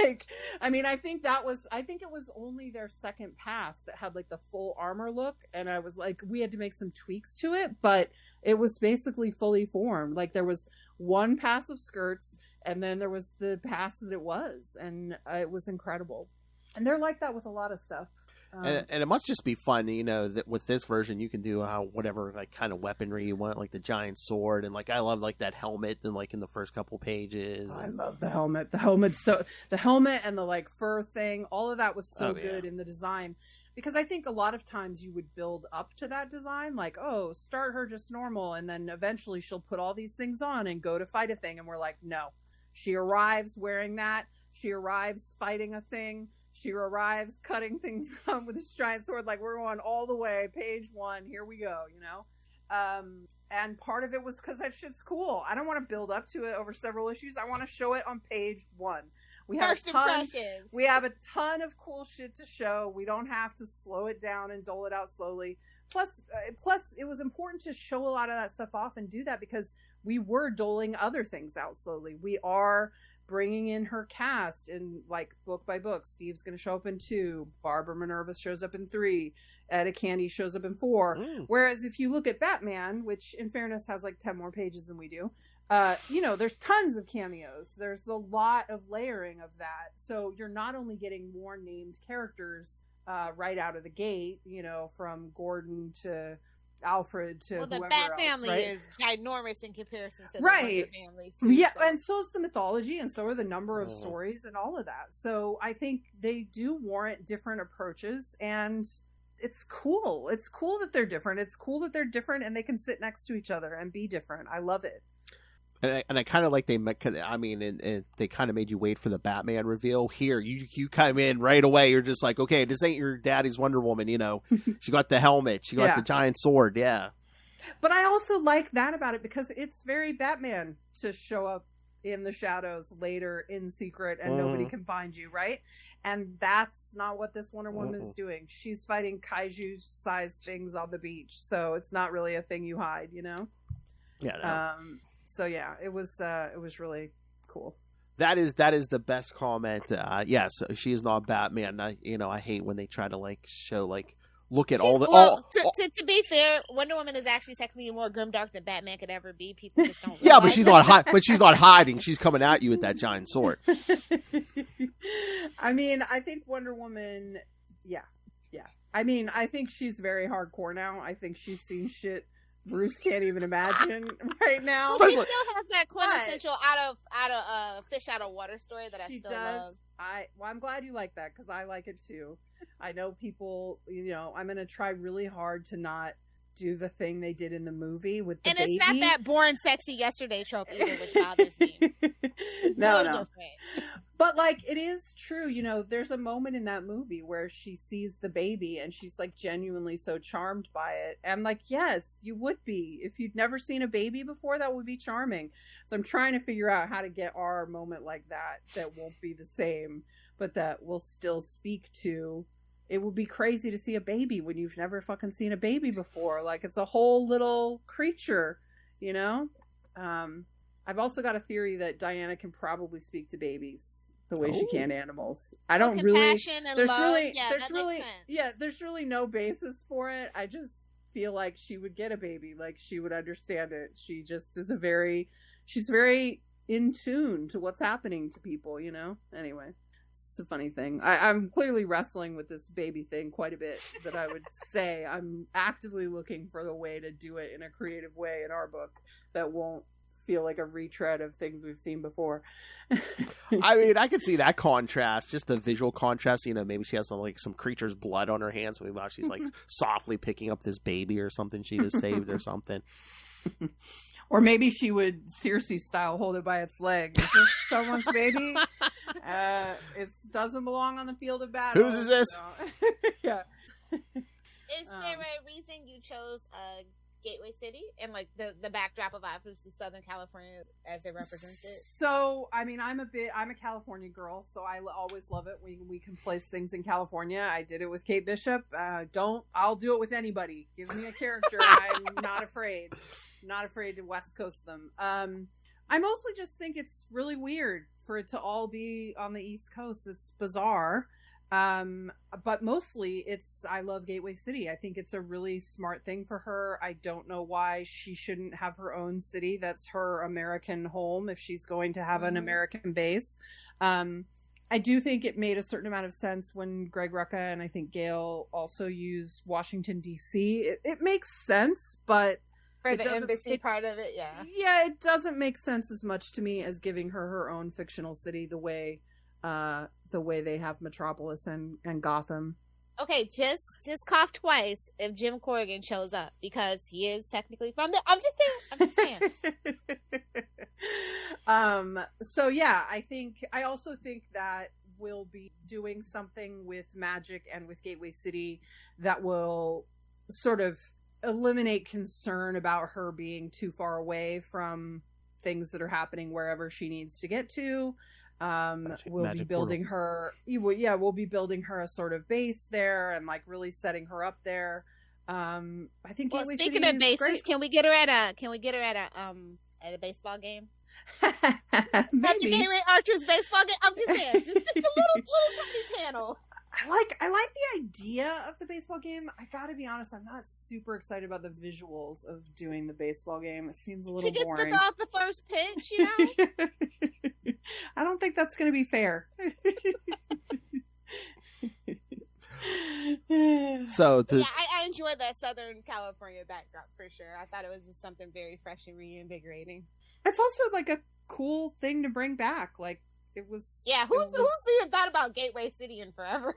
I think it was only their second pass that had like the full armor look. And I was like, we had to make some tweaks to it, but it was basically fully formed. Like, there was one pass of skirts, and then there was the pass that it was, and it was incredible. And they're like that with a lot of stuff. And it must just be fun, that with this version you can do whatever like kind of weaponry you want, like the giant sword, and like I love like that helmet, and like in the first couple pages. I love the helmet. The helmet and the like fur thing, all of that was so good in the design, because I think a lot of times you would build up to that design, like, oh, start her just normal, and then eventually she'll put all these things on and go to fight a thing, and we're like, no, she arrives wearing that, she arrives fighting a thing. She arrives cutting things up with this giant sword. Like, we're going all the way. Page 1. Here we go, And part of it was because that shit's cool. I don't want to build up to it over several issues. I want to show it on page 1. We have a ton of cool shit to show. We don't have to slow it down and dole it out slowly. Plus, it was important to show a lot of that stuff off and do that because we were doling other things out slowly. We are bringing in her cast in like book by book. Steve's going to show up in 2. Barbara Minerva shows up in 3. Etta Candy shows up in 4. Whereas if you look at Batman, which in fairness has like 10 more pages than we do, there's tons of cameos. There's a lot of layering of that. So you're not only getting more named characters right out of the gate, from Gordon to Alfred to whoever else. Bat family right? is ginormous in comparison to the right. family. Too, yeah, so. and so is the mythology, and so are the number of stories and all of that. So I think they do warrant different approaches, and it's cool. It's cool that they're different. It's cool that they're different, and they can sit next to each other and be different. I love it. And I kind of like they kind of made you wait for the Batman reveal. Here, you come in right away. You're just like, okay, this ain't your daddy's Wonder Woman. She got the helmet. She got the giant sword. Yeah. But I also like that about it because it's very Batman to show up in the shadows later in secret and nobody can find you, right? And that's not what this Wonder Woman is doing. She's fighting kaiju-sized things on the beach, so it's not really a thing you hide, Yeah. No. So yeah, it was really cool. That is the best comment. Yes, she is not Batman. I hate when they try to show look at to be fair, Wonder Woman is actually technically more grimdark than Batman could ever be. People just don't. Yeah, but she's not she's not hiding. She's coming at you with that giant sword. I mean, I think Wonder Woman. Yeah. I mean, I think she's very hardcore now. I think she's seen shit Bruce can't even imagine right now. Well, she still has that quintessential out of fish out of water story that I still love. I'm glad you like that because I like it too. I know people, I'm going to try really hard to not do the thing they did in the movie with the baby. And it's not that born sexy yesterday trope either, which bothers me. No. But it is true, there's a moment in that movie where she sees the baby and she's genuinely so charmed by it. And yes, you would be. If you'd never seen a baby before, that would be charming. So I'm trying to figure out how to get our moment like that won't be the same, but that will still speak to. It would be crazy to see a baby when you've never fucking seen a baby before. It's a whole little creature, I've also got a theory that Diana can probably speak to babies the way she can animals. I don't really. There's really no basis for it. I just feel like she would get a baby, she would understand it. She just is she's very in tune to what's happening to people, Anyway, it's a funny thing. I'm clearly wrestling with this baby thing quite a bit, but I would say I'm actively looking for the way to do it in a creative way in our book that won't feel like a retread of things we've seen before. I mean, I could see that contrast, just the visual contrast. Maybe she has some creature's blood on her hands. Maybe she's softly picking up this baby or something she just saved or something. Or maybe she would Circe style hold it by its leg. Is this someone's baby? It doesn't belong on the field of battle. Whose is this? Yeah. Is there a reason you chose Gateway City and the backdrop of obviously Southern California as it represents it? So I mean, I'm a California girl, so I always love it when we can place things in California. I did it with Kate Bishop. I'll do it with anybody. Give me a character. I'm not afraid to West Coast them. I mostly just think it's really weird for it to all be on the East Coast. It's bizarre. But mostly I love Gateway City. I think it's a really smart thing for her. I don't know why she shouldn't have her own city. That's her American home if she's going to have an American base. I do think it made a certain amount of sense when Greg Rucka and I think Gail also used Washington, D.C. It makes sense, but for the embassy part of it, yeah. Yeah, it doesn't make sense as much to me as giving her own fictional city the way they have Metropolis and Gotham. Okay, just cough twice if Jim Corrigan shows up because he is technically from there. I'm just saying. So yeah, I also think that we'll be doing something with magic and with Gateway City that will sort of eliminate concern about her being too far away from things that are happening wherever she needs to get to. We'll be building her a sort of base there and really setting her up there. I think Well, Gateway speaking City of bases, great. can we get her at a baseball game? At the Maybe. Gateway Archers baseball game. I'm just saying, just a little tiny panel. I like the idea of the baseball game. I gotta be honest, I'm not super excited about the visuals of doing the baseball game. It seems a little She gets boring. to throw out the first pitch, you know? I don't think that's gonna be fair. So Yeah, I enjoyed that Southern California backdrop for sure. I thought it was just something very fresh and reinvigorating. It's also like a cool thing to bring back. Like it was. Yeah, who's even thought about Gateway City in forever?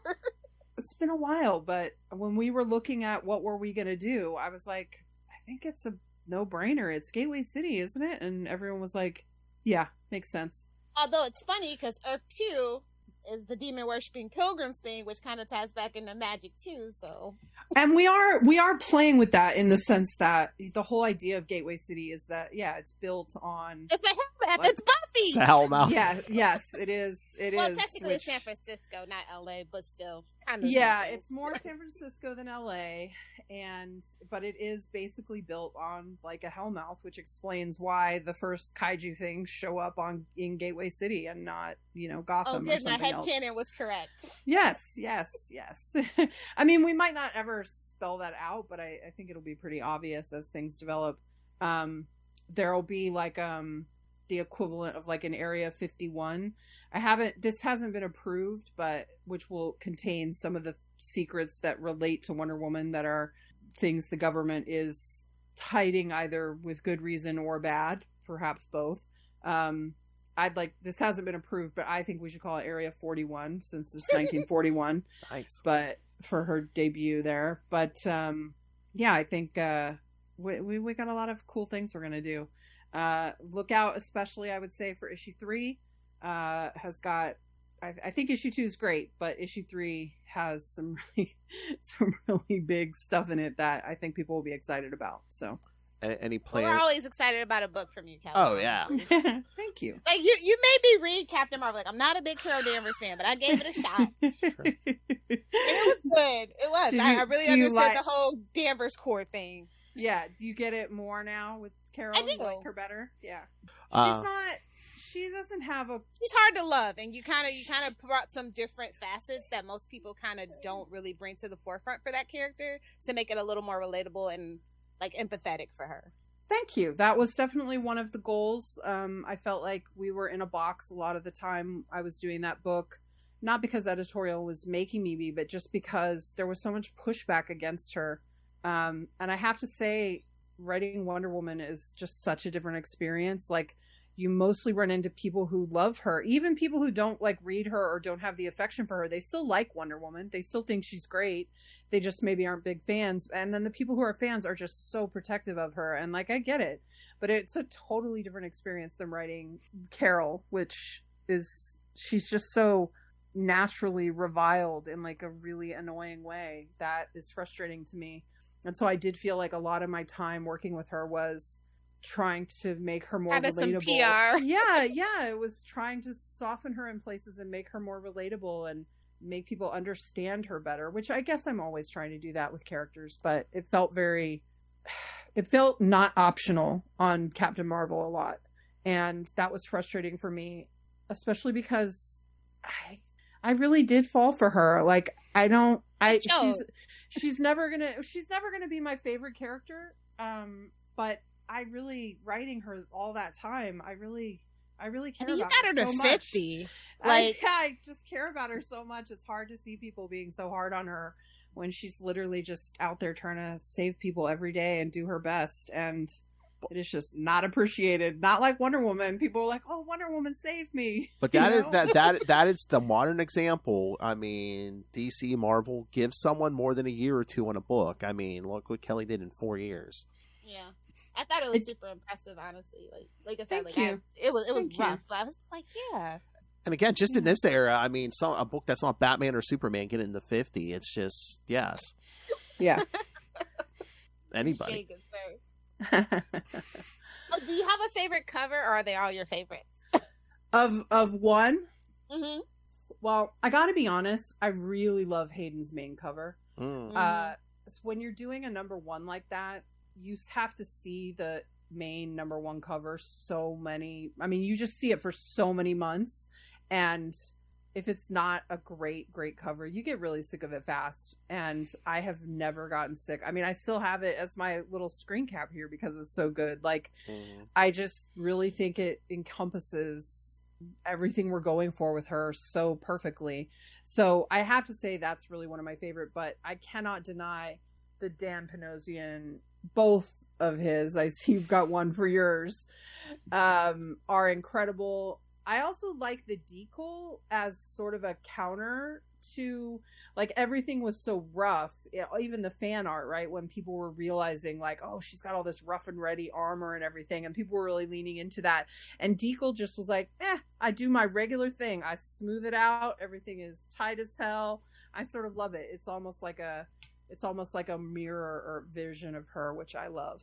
It's been a while, but when we were looking at what were we gonna do, I was like, I think it's a no-brainer. It's Gateway City, isn't it? And everyone was like, yeah, makes sense. Although it's funny because Earth 2 is the demon worshipping pilgrims thing, which kind of ties back into magic too. So, and we are playing with that in the sense that the whole idea of Gateway City is that it's built on it's a Hellmouth. It's Buffy. the Hellmouth. Yeah, yes, it is. It well, is. technically it's San Francisco, not LA, but still kind of. Yeah, it's more San Francisco than LA, but it is basically built on like a Hellmouth, which explains why the first kaiju things show up in Gateway City and not Gotham. Oh, or good. My something else. headcanon was correct. Yes. I mean, we might not ever spell that out, but I think it'll be pretty obvious as things develop. There'll be like the equivalent of like an Area 51. This hasn't been approved, but which will contain some of the secrets that relate to Wonder Woman that are things the government is hiding either with good reason or bad, perhaps both. This hasn't been approved, but I think we should call it Area 41 since it's 1941. Nice. But for her debut there. But yeah, I think we got a lot of cool things we're going to do. Look out, especially I would say for issue 3 has got, I think issue 2 is great, but issue 3 has some really big stuff in it that I think people will be excited about. So any We're plans? always excited about a book from you, Kelly. Oh yeah. Thank you. Like you made me read Captain Marvel. Like I'm not a big Carol Danvers fan, but I gave it a shot. And it was good. It was. I really understood the whole Danvers core thing. Yeah, you get it more now with Carol. I do. You like her better. Yeah, she doesn't have a. She's hard to love, and you kind of brought some different facets that most people kind of don't really bring to the forefront for that character to make it a little more relatable and like empathetic for her. Thank you. That was definitely one of the goals. I felt like we were in a box a lot of the time I was doing that book, not because editorial was making me be, but just because there was so much pushback against her. And I have to say, writing Wonder Woman is just such a different experience. Like, you mostly run into people who love her, even people who don't like read her or don't have the affection for her. They still like Wonder Woman. They still think she's great. They just maybe aren't big fans. And then the people who are fans are just so protective of her. And like, I get it, but it's a totally different experience than writing Carol, which is, she's just so naturally reviled in like a really annoying way that is frustrating to me. And so I did feel like a lot of my time working with her was trying to make her more relatable. Some PR. Yeah. It was trying to soften her in places and make her more relatable and make people understand her better, which I guess I'm always trying to do that with characters, but it felt not optional on Captain Marvel a lot. And that was frustrating for me, especially because I really did fall for her. Like, she's never gonna be my favorite character. But I really, writing her all that time, I really care about her so much. You got her to 50. I just care about her so much. It's hard to see people being so hard on her when she's literally just out there trying to save people every day and do her best. And it is just not appreciated. Not like Wonder Woman. People are like, "Oh, Wonder Woman saved me." But that is the modern example. I mean, DC, Marvel gives someone more than a year or two on a book. I mean, look what Kelly did in 4 years. Yeah, I thought it was super impressive. Honestly, like I said, it was Thank rough. you. I was like, yeah. And again, just in this era, I mean, a book that's not Batman or Superman getting into 50. It's just yes. Yeah. Anybody. Oh, do you have a favorite cover, or are they all your favorite? Of one? Mm-hmm. Well, I gotta be honest, I really love Hayden's main cover. Mm. when you're doing a number one like that, you have to see the main number one cover you just see it for so many months, and if it's not a great cover, you get really sick of it fast. And I have never gotten sick. I mean, I still have it as my little screen cap here because it's so good. Like, I just really think it encompasses everything we're going for with her so perfectly. So I have to say that's really one of my favorite, but I cannot deny the Dan Panosian, both of his, I see you've got one for yours, are incredible. I also like the decal as sort of a counter to, like, everything was so rough, even the fan art, right, when people were realizing, like, oh, she's got all this rough and ready armor and everything, and people were really leaning into that, and decal just was like, I do my regular thing, I smooth it out, everything is tight as hell. I sort of love it. It's almost like a mirror or vision of her, which I love.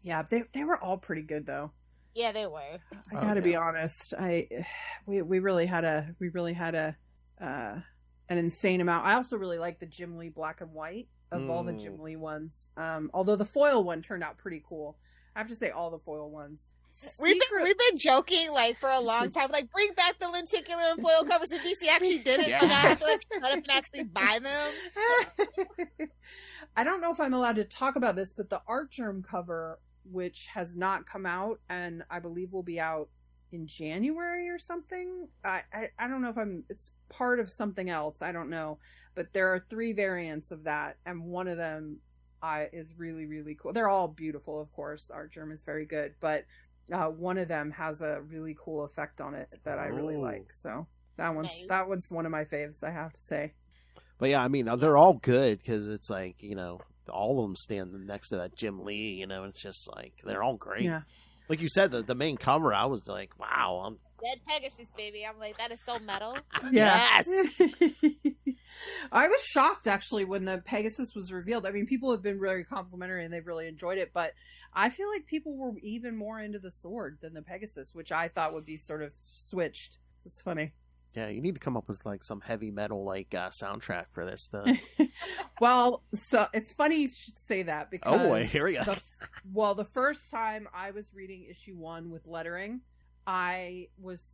Yeah, they were all pretty good though. Yeah, they were. I gotta be honest. We really had an insane amount. I also really like the Jim Lee black and white of all the Jim Lee ones. Although the foil one turned out pretty cool. I have to say, all the foil ones. We've been joking like for a long time, like, bring back the lenticular and foil covers. And DC actually did it, so now I have to like shut up and actually buy them. I don't know if I'm allowed to talk about this, but the Art Germ cover, which has not come out and I believe will be out in January or something. I don't know if it's part of something else. I don't know, but there are 3 variants of that, and one of them is really, really cool. They're all beautiful, of course. Art Germ is very good, but one of them has a really cool effect on it that I really like. So that one's one of my faves, I have to say. But yeah, I mean, they're all good because it's like, all of them stand next to that Jim Lee, and it's just like, they're all great. Yeah. Like you said, the main cover, I was like, wow. Dead Pegasus, baby. I'm like, that is so metal. Yes. I was shocked, actually, when the Pegasus was revealed. I mean, people have been really complimentary and they've really enjoyed it, but I feel like people were even more into the sword than the Pegasus, which I thought would be sort of switched. It's funny. Yeah, you need to come up with like some heavy metal like soundtrack for this stuff. Well, so it's funny you should say that because oh boy, here we go. The first time I was reading issue 1 with lettering, I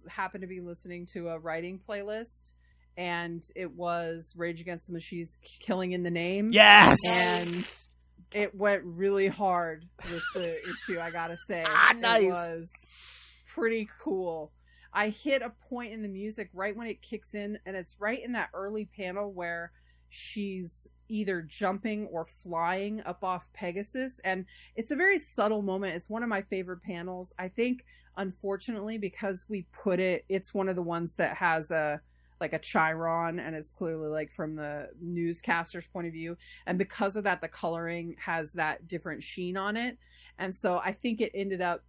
happened to be listening to a writing playlist, and it was Rage Against the Machine's "Killing in the Name." Yes, and it went really hard with the issue. I gotta say, nice. It was pretty cool. I hit a point in the music right when it kicks in, and it's right in that early panel where she's either jumping or flying up off Pegasus, and it's a very subtle moment. It's one of my favorite panels. I think, unfortunately, because we put it's one of the ones that has a Chiron, and it's clearly like from the newscaster's point of view, and because of that, the coloring has that different sheen on it, and so I think it ended up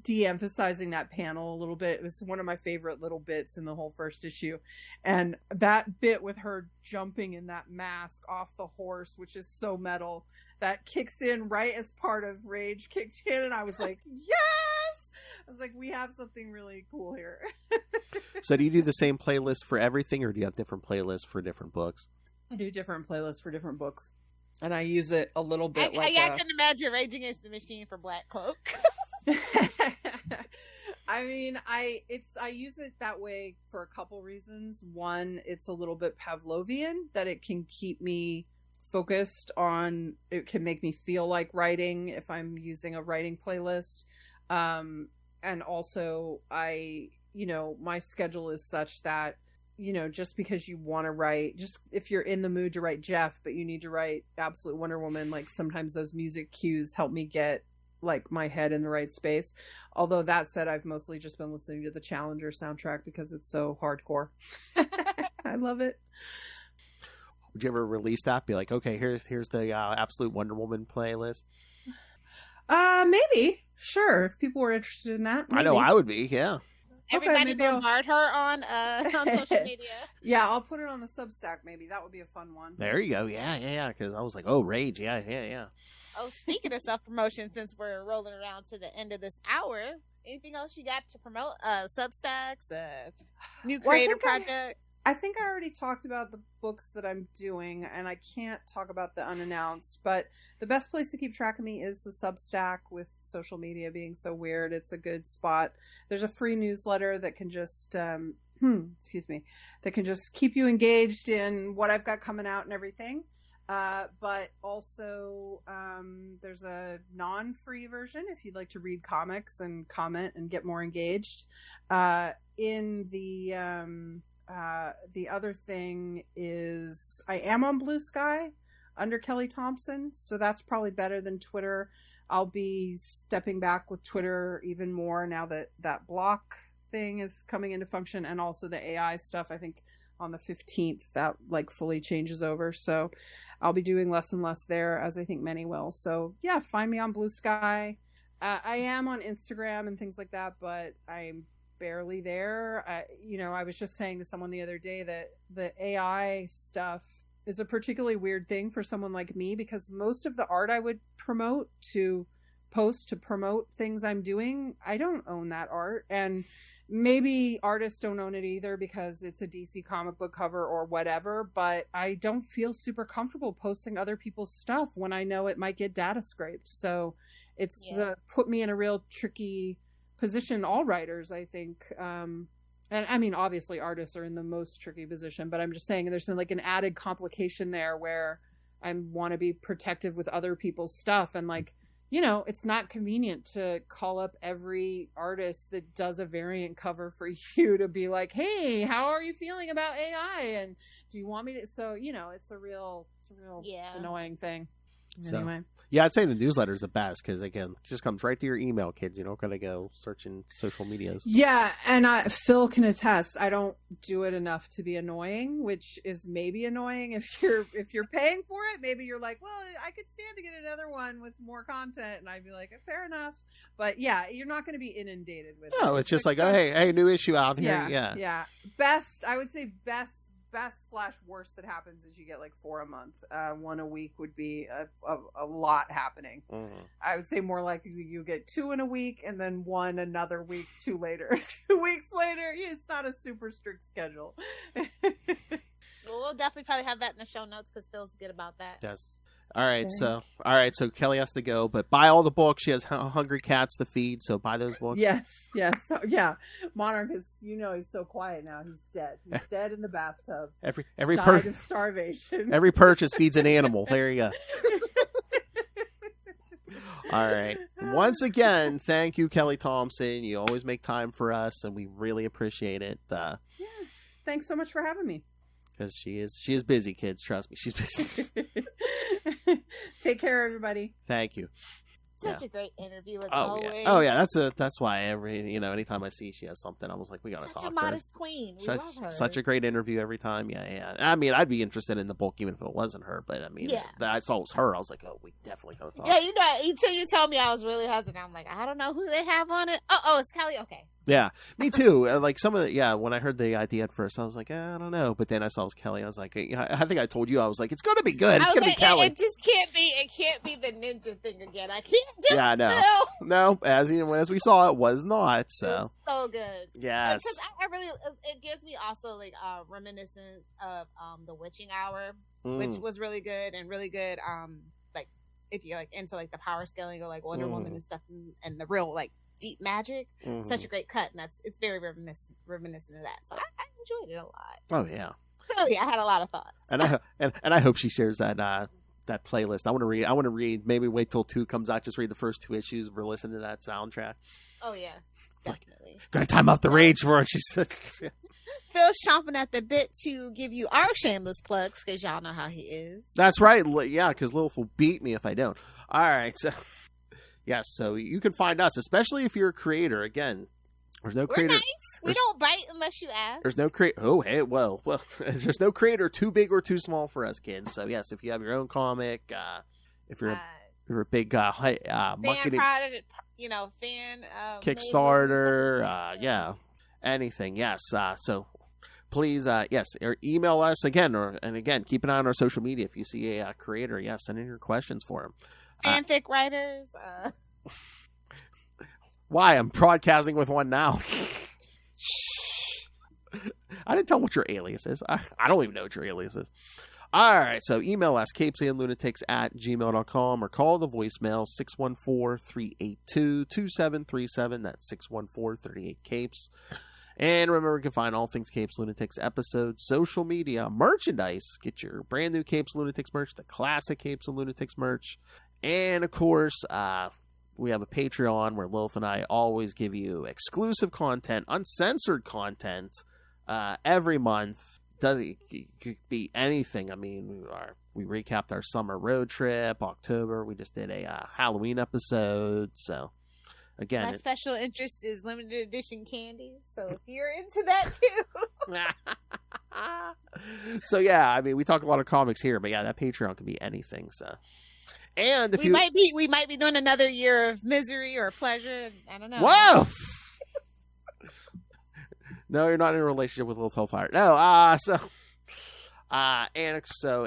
de-emphasizing that panel a little bit. It was one of my favorite little bits in the whole first issue, and that bit with her jumping in that mask off the horse, which is so metal, that kicks in right as part of Rage kicked in, and I was like, yes! I was like, we have something really cool here. So do you do the same playlist for everything, or do you have different playlists for different books? I do different playlists for different books, and I use it a little bit I can imagine Rage Against the Machine for Black Cloak. I mean, I use it that way for a couple reasons. One, it's a little bit Pavlovian, that it can keep me focused on, it can make me feel like writing if I'm using a writing playlist. And also my schedule is such that, just because you want to write, just if you're in the mood to write Jeff, but you need to write Absolute Wonder Woman, like sometimes those music cues help me get like my head in the right space. Although that said, I've mostly just been listening to the Challenger soundtrack because it's so hardcore. I love it. Would you ever release that? Be like, okay, here's the Absolute Wonder Woman playlist. Maybe. Sure. If people were interested in that. Maybe. I know I would be. Yeah. Everybody bombard her on social media. Yeah, I'll put it on the Substack. Maybe that would be a fun one. There you go. Yeah. Because I was like, oh, Rage. Yeah. Oh, speaking of self-promotion, since we're rolling around to the end of this hour, anything else you got to promote? Substacks, new creator project? I think I already talked about the books that I'm doing, and I can't talk about the unannounced, but the best place to keep track of me is the Substack. With social media being so weird, it's a good spot. There's a free newsletter that can just, excuse me, that can just keep you engaged in what I've got coming out and everything. But also, there's a non-free version if you'd like to read comics and comment and get more engaged. The other thing is I am on Blue Sky under Kelly Thompson, so that's probably better than Twitter. I'll be stepping back with Twitter even more now that that block thing is coming into function, and also the AI stuff. I think on the 15th that like fully changes over, so I'll be doing less and less there, as I think many will. So yeah, find me on Blue Sky. I am on Instagram and things like that, but I'm barely there. I was just saying to someone the other day that the AI stuff is a particularly weird thing for someone like me, because most of the art I would promote to post to promote things I'm doing, I don't own that art, and maybe artists don't own it either because it's a DC comic book cover or whatever, but I don't feel super comfortable posting other people's stuff when I know it might get data scraped. So it's put me in a real tricky position. All writers, I think, and I mean obviously artists are in the most tricky position, but I'm just saying there's like an added complication there where I want to be protective with other people's stuff, and like, it's not convenient to call up every artist that does a variant cover for you to be like, hey, how are you feeling about AI, and do you want me to? So it's a real annoying thing. Anyway. Yeah, I'd say the newsletter is the best because, again, it just comes right to your email, kids. You don't got to go searching social medias. Yeah, and Phil can attest. I don't do it enough to be annoying, which is maybe annoying if you're paying for it. Maybe you're like, well, I could stand to get another one with more content, and I'd be like, fair enough. But yeah, you're not going to be inundated with it. No, it's just like, oh, hey, new issue out here. Yeah. I would say best / worst that happens is you get like 4 a month. One a week would be a lot happening. Mm-hmm. I would say more likely you get 2 in a week and then 1 another week, 2 later. 2 weeks later, it's not a super strict schedule. Well, we'll definitely probably have that in the show notes because Phil's good about that. Yes. All right, so Kelly has to go, but buy all the books. She has hungry cats to feed, so buy those books. Yes. So, yeah. Monarch is, he's so quiet now. He's dead. He's dead in the bathtub. Every died of starvation. Every purchase feeds an animal. There you go. All right. Once again, thank you, Kelly Thompson. You always make time for us, and we really appreciate it. Yeah. Thanks so much for having me. Because she is busy, kids. Trust me, she's busy. Take care, everybody. Thank you. Such a great interview as always. Yeah. Oh yeah, that's why anytime I see she has something, I was like, we gotta talk to her. Such a modest queen. We love her. Such a great interview every time. Yeah. I mean, I'd be interested in the book even if it wasn't her, but I mean, that I saw it was her. I was like, oh, we definitely gotta talk. Yeah, until you told me, I was really hesitant. I'm like, I don't know who they have on it. Oh, it's Kelly. Okay. Yeah, me too. Like some of the, when I heard the idea at first, I was like, I don't know. But then I saw it was Kelly. I was like, I think I told you, I was like, it's going to be good. It's going to be Kelly. It just can't be the ninja thing again. I can't do it. Yeah, no. As we saw, it was not. So. It was so good. Yes. Because I really, it gives me also like reminiscent of the Witching Hour, which was really good and really good. Like if you're like into like the power scaling or like Wonder Woman and stuff and the real like deep magic, such a great cut, and it's very reminiscent of that. So I enjoyed it a lot. Oh yeah. Clearly, I had a lot of thoughts. And I hope she shares that playlist. I want to read. Maybe wait till 2 comes out. Just read the first 2 issues. We're listening to that soundtrack. Oh yeah, definitely. Gotta time out the rage for it. She said. Phil's chomping at the bit to give you our shameless plugs because y'all know how he is. That's right. Yeah, because Lilith will beat me if I don't. All right. So. Yes, so you can find us, especially if you're a creator. Again, there's no creator. We're nice. We don't bite unless you ask. There's no creator. Oh, hey, well, there's no creator too big or too small for us kids. So yes, if you have your own comic, if you're a big marketing, fan Kickstarter, anything. Yes. So please, or email us again, and again, keep an eye on our social media. If you see a creator, send in your questions for him. Fanfic writers. Why? I'm broadcasting with one now. I didn't tell them what your alias is. I don't even know what your alias is. All right, so email us, CapesandLunatics@gmail.com, or call the voicemail, 614-382-2737. That's 614-38-CAPES. And remember, you can find all things Capes Lunatics episodes, social media, merchandise. Get your brand new Capes Lunatics merch, the classic Capes and Lunatics merch. And, of course, we have a Patreon where Lilith and I always give you exclusive content, uncensored content, every month. It could be anything. I mean, we recapped our summer road trip, October. We just did a Halloween episode. So, again, my special interest is limited edition candy. So if you're into that too. So yeah, I mean, we talk a lot of comics here, but yeah, that Patreon can be anything. So, and if we might be doing another year of misery or pleasure. I don't know. Whoa. No, you're not in a relationship with Lilith Hellfire. No, and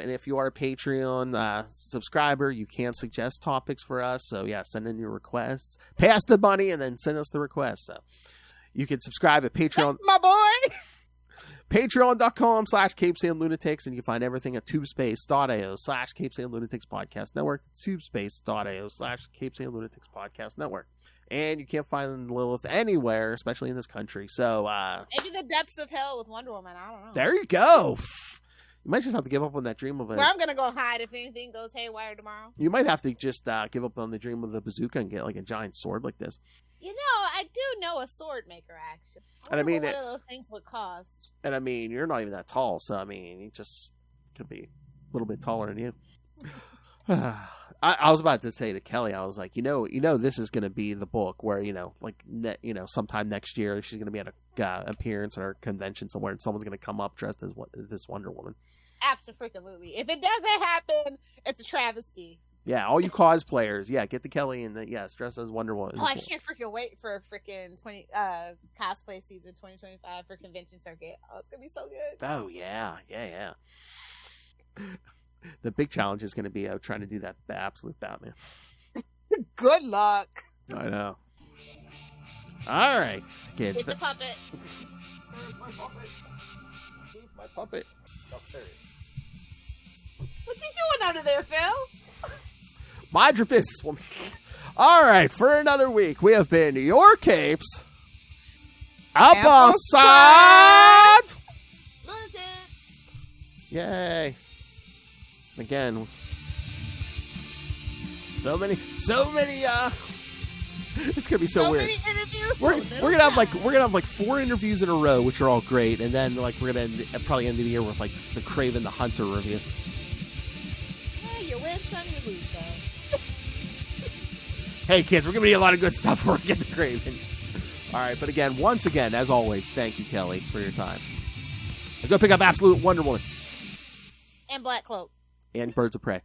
if you are a Patreon subscriber, you can suggest topics for us. So yeah, send in your requests, pay us the money, and then send us the requests. So you can subscribe at Patreon, my boy. Patreon.com/CapesandLunatics, and you can find everything at tubespace.io/CapesandLunatics Podcast Network, tubespace.io/CapesandLunatics Podcast Network. And you can't find Lilith anywhere, especially in this country. So, maybe the depths of hell with Wonder Woman. I don't know. There you go. You might just have to give up on that dream of it. Where I'm going to go hide if anything goes haywire tomorrow. You might have to just give up on the dream of the bazooka and get like a giant sword like this. You know, I do know a sword maker, actually. And I mean, what one of those things would cost. And I mean, you're not even that tall, so I mean, he just could be a little bit taller than you. I was about to say to Kelly, I was like, you know, this is going to be the book where, sometime next year she's going to be at a appearance at our convention somewhere, and someone's going to come up dressed as this Wonder Woman. Absolutely. If it doesn't happen, it's a travesty. Yeah, all you cosplayers, get the Kelly and dress as Wonder Woman. Oh, I can't freaking wait for freaking cosplay season 2025 for convention circuit. Oh, it's gonna be so good. Oh yeah. The big challenge is going to be trying to do that absolute Batman. Good luck. I know. All right, kids. Get the puppet. My puppet. Who's my puppet? What's he doing under there, Phil? Mind your business, woman. All right, for another week, we have been your Capes. Outside. Lunatics. Yay. Again. So many it's gonna be so weird. Many interviews. We're gonna have like 4 interviews in a row, which are all great, and then like we're gonna probably end the year with like the Kraven the Hunter review. Yeah, you win some, you lose some. Hey kids, we're gonna be a lot of good stuff before we get to Kraven. All right, but once again, as always, thank you, Kelly, for your time. Go pick up Absolute Wonder Woman and Black Cloak and Birds of Prey.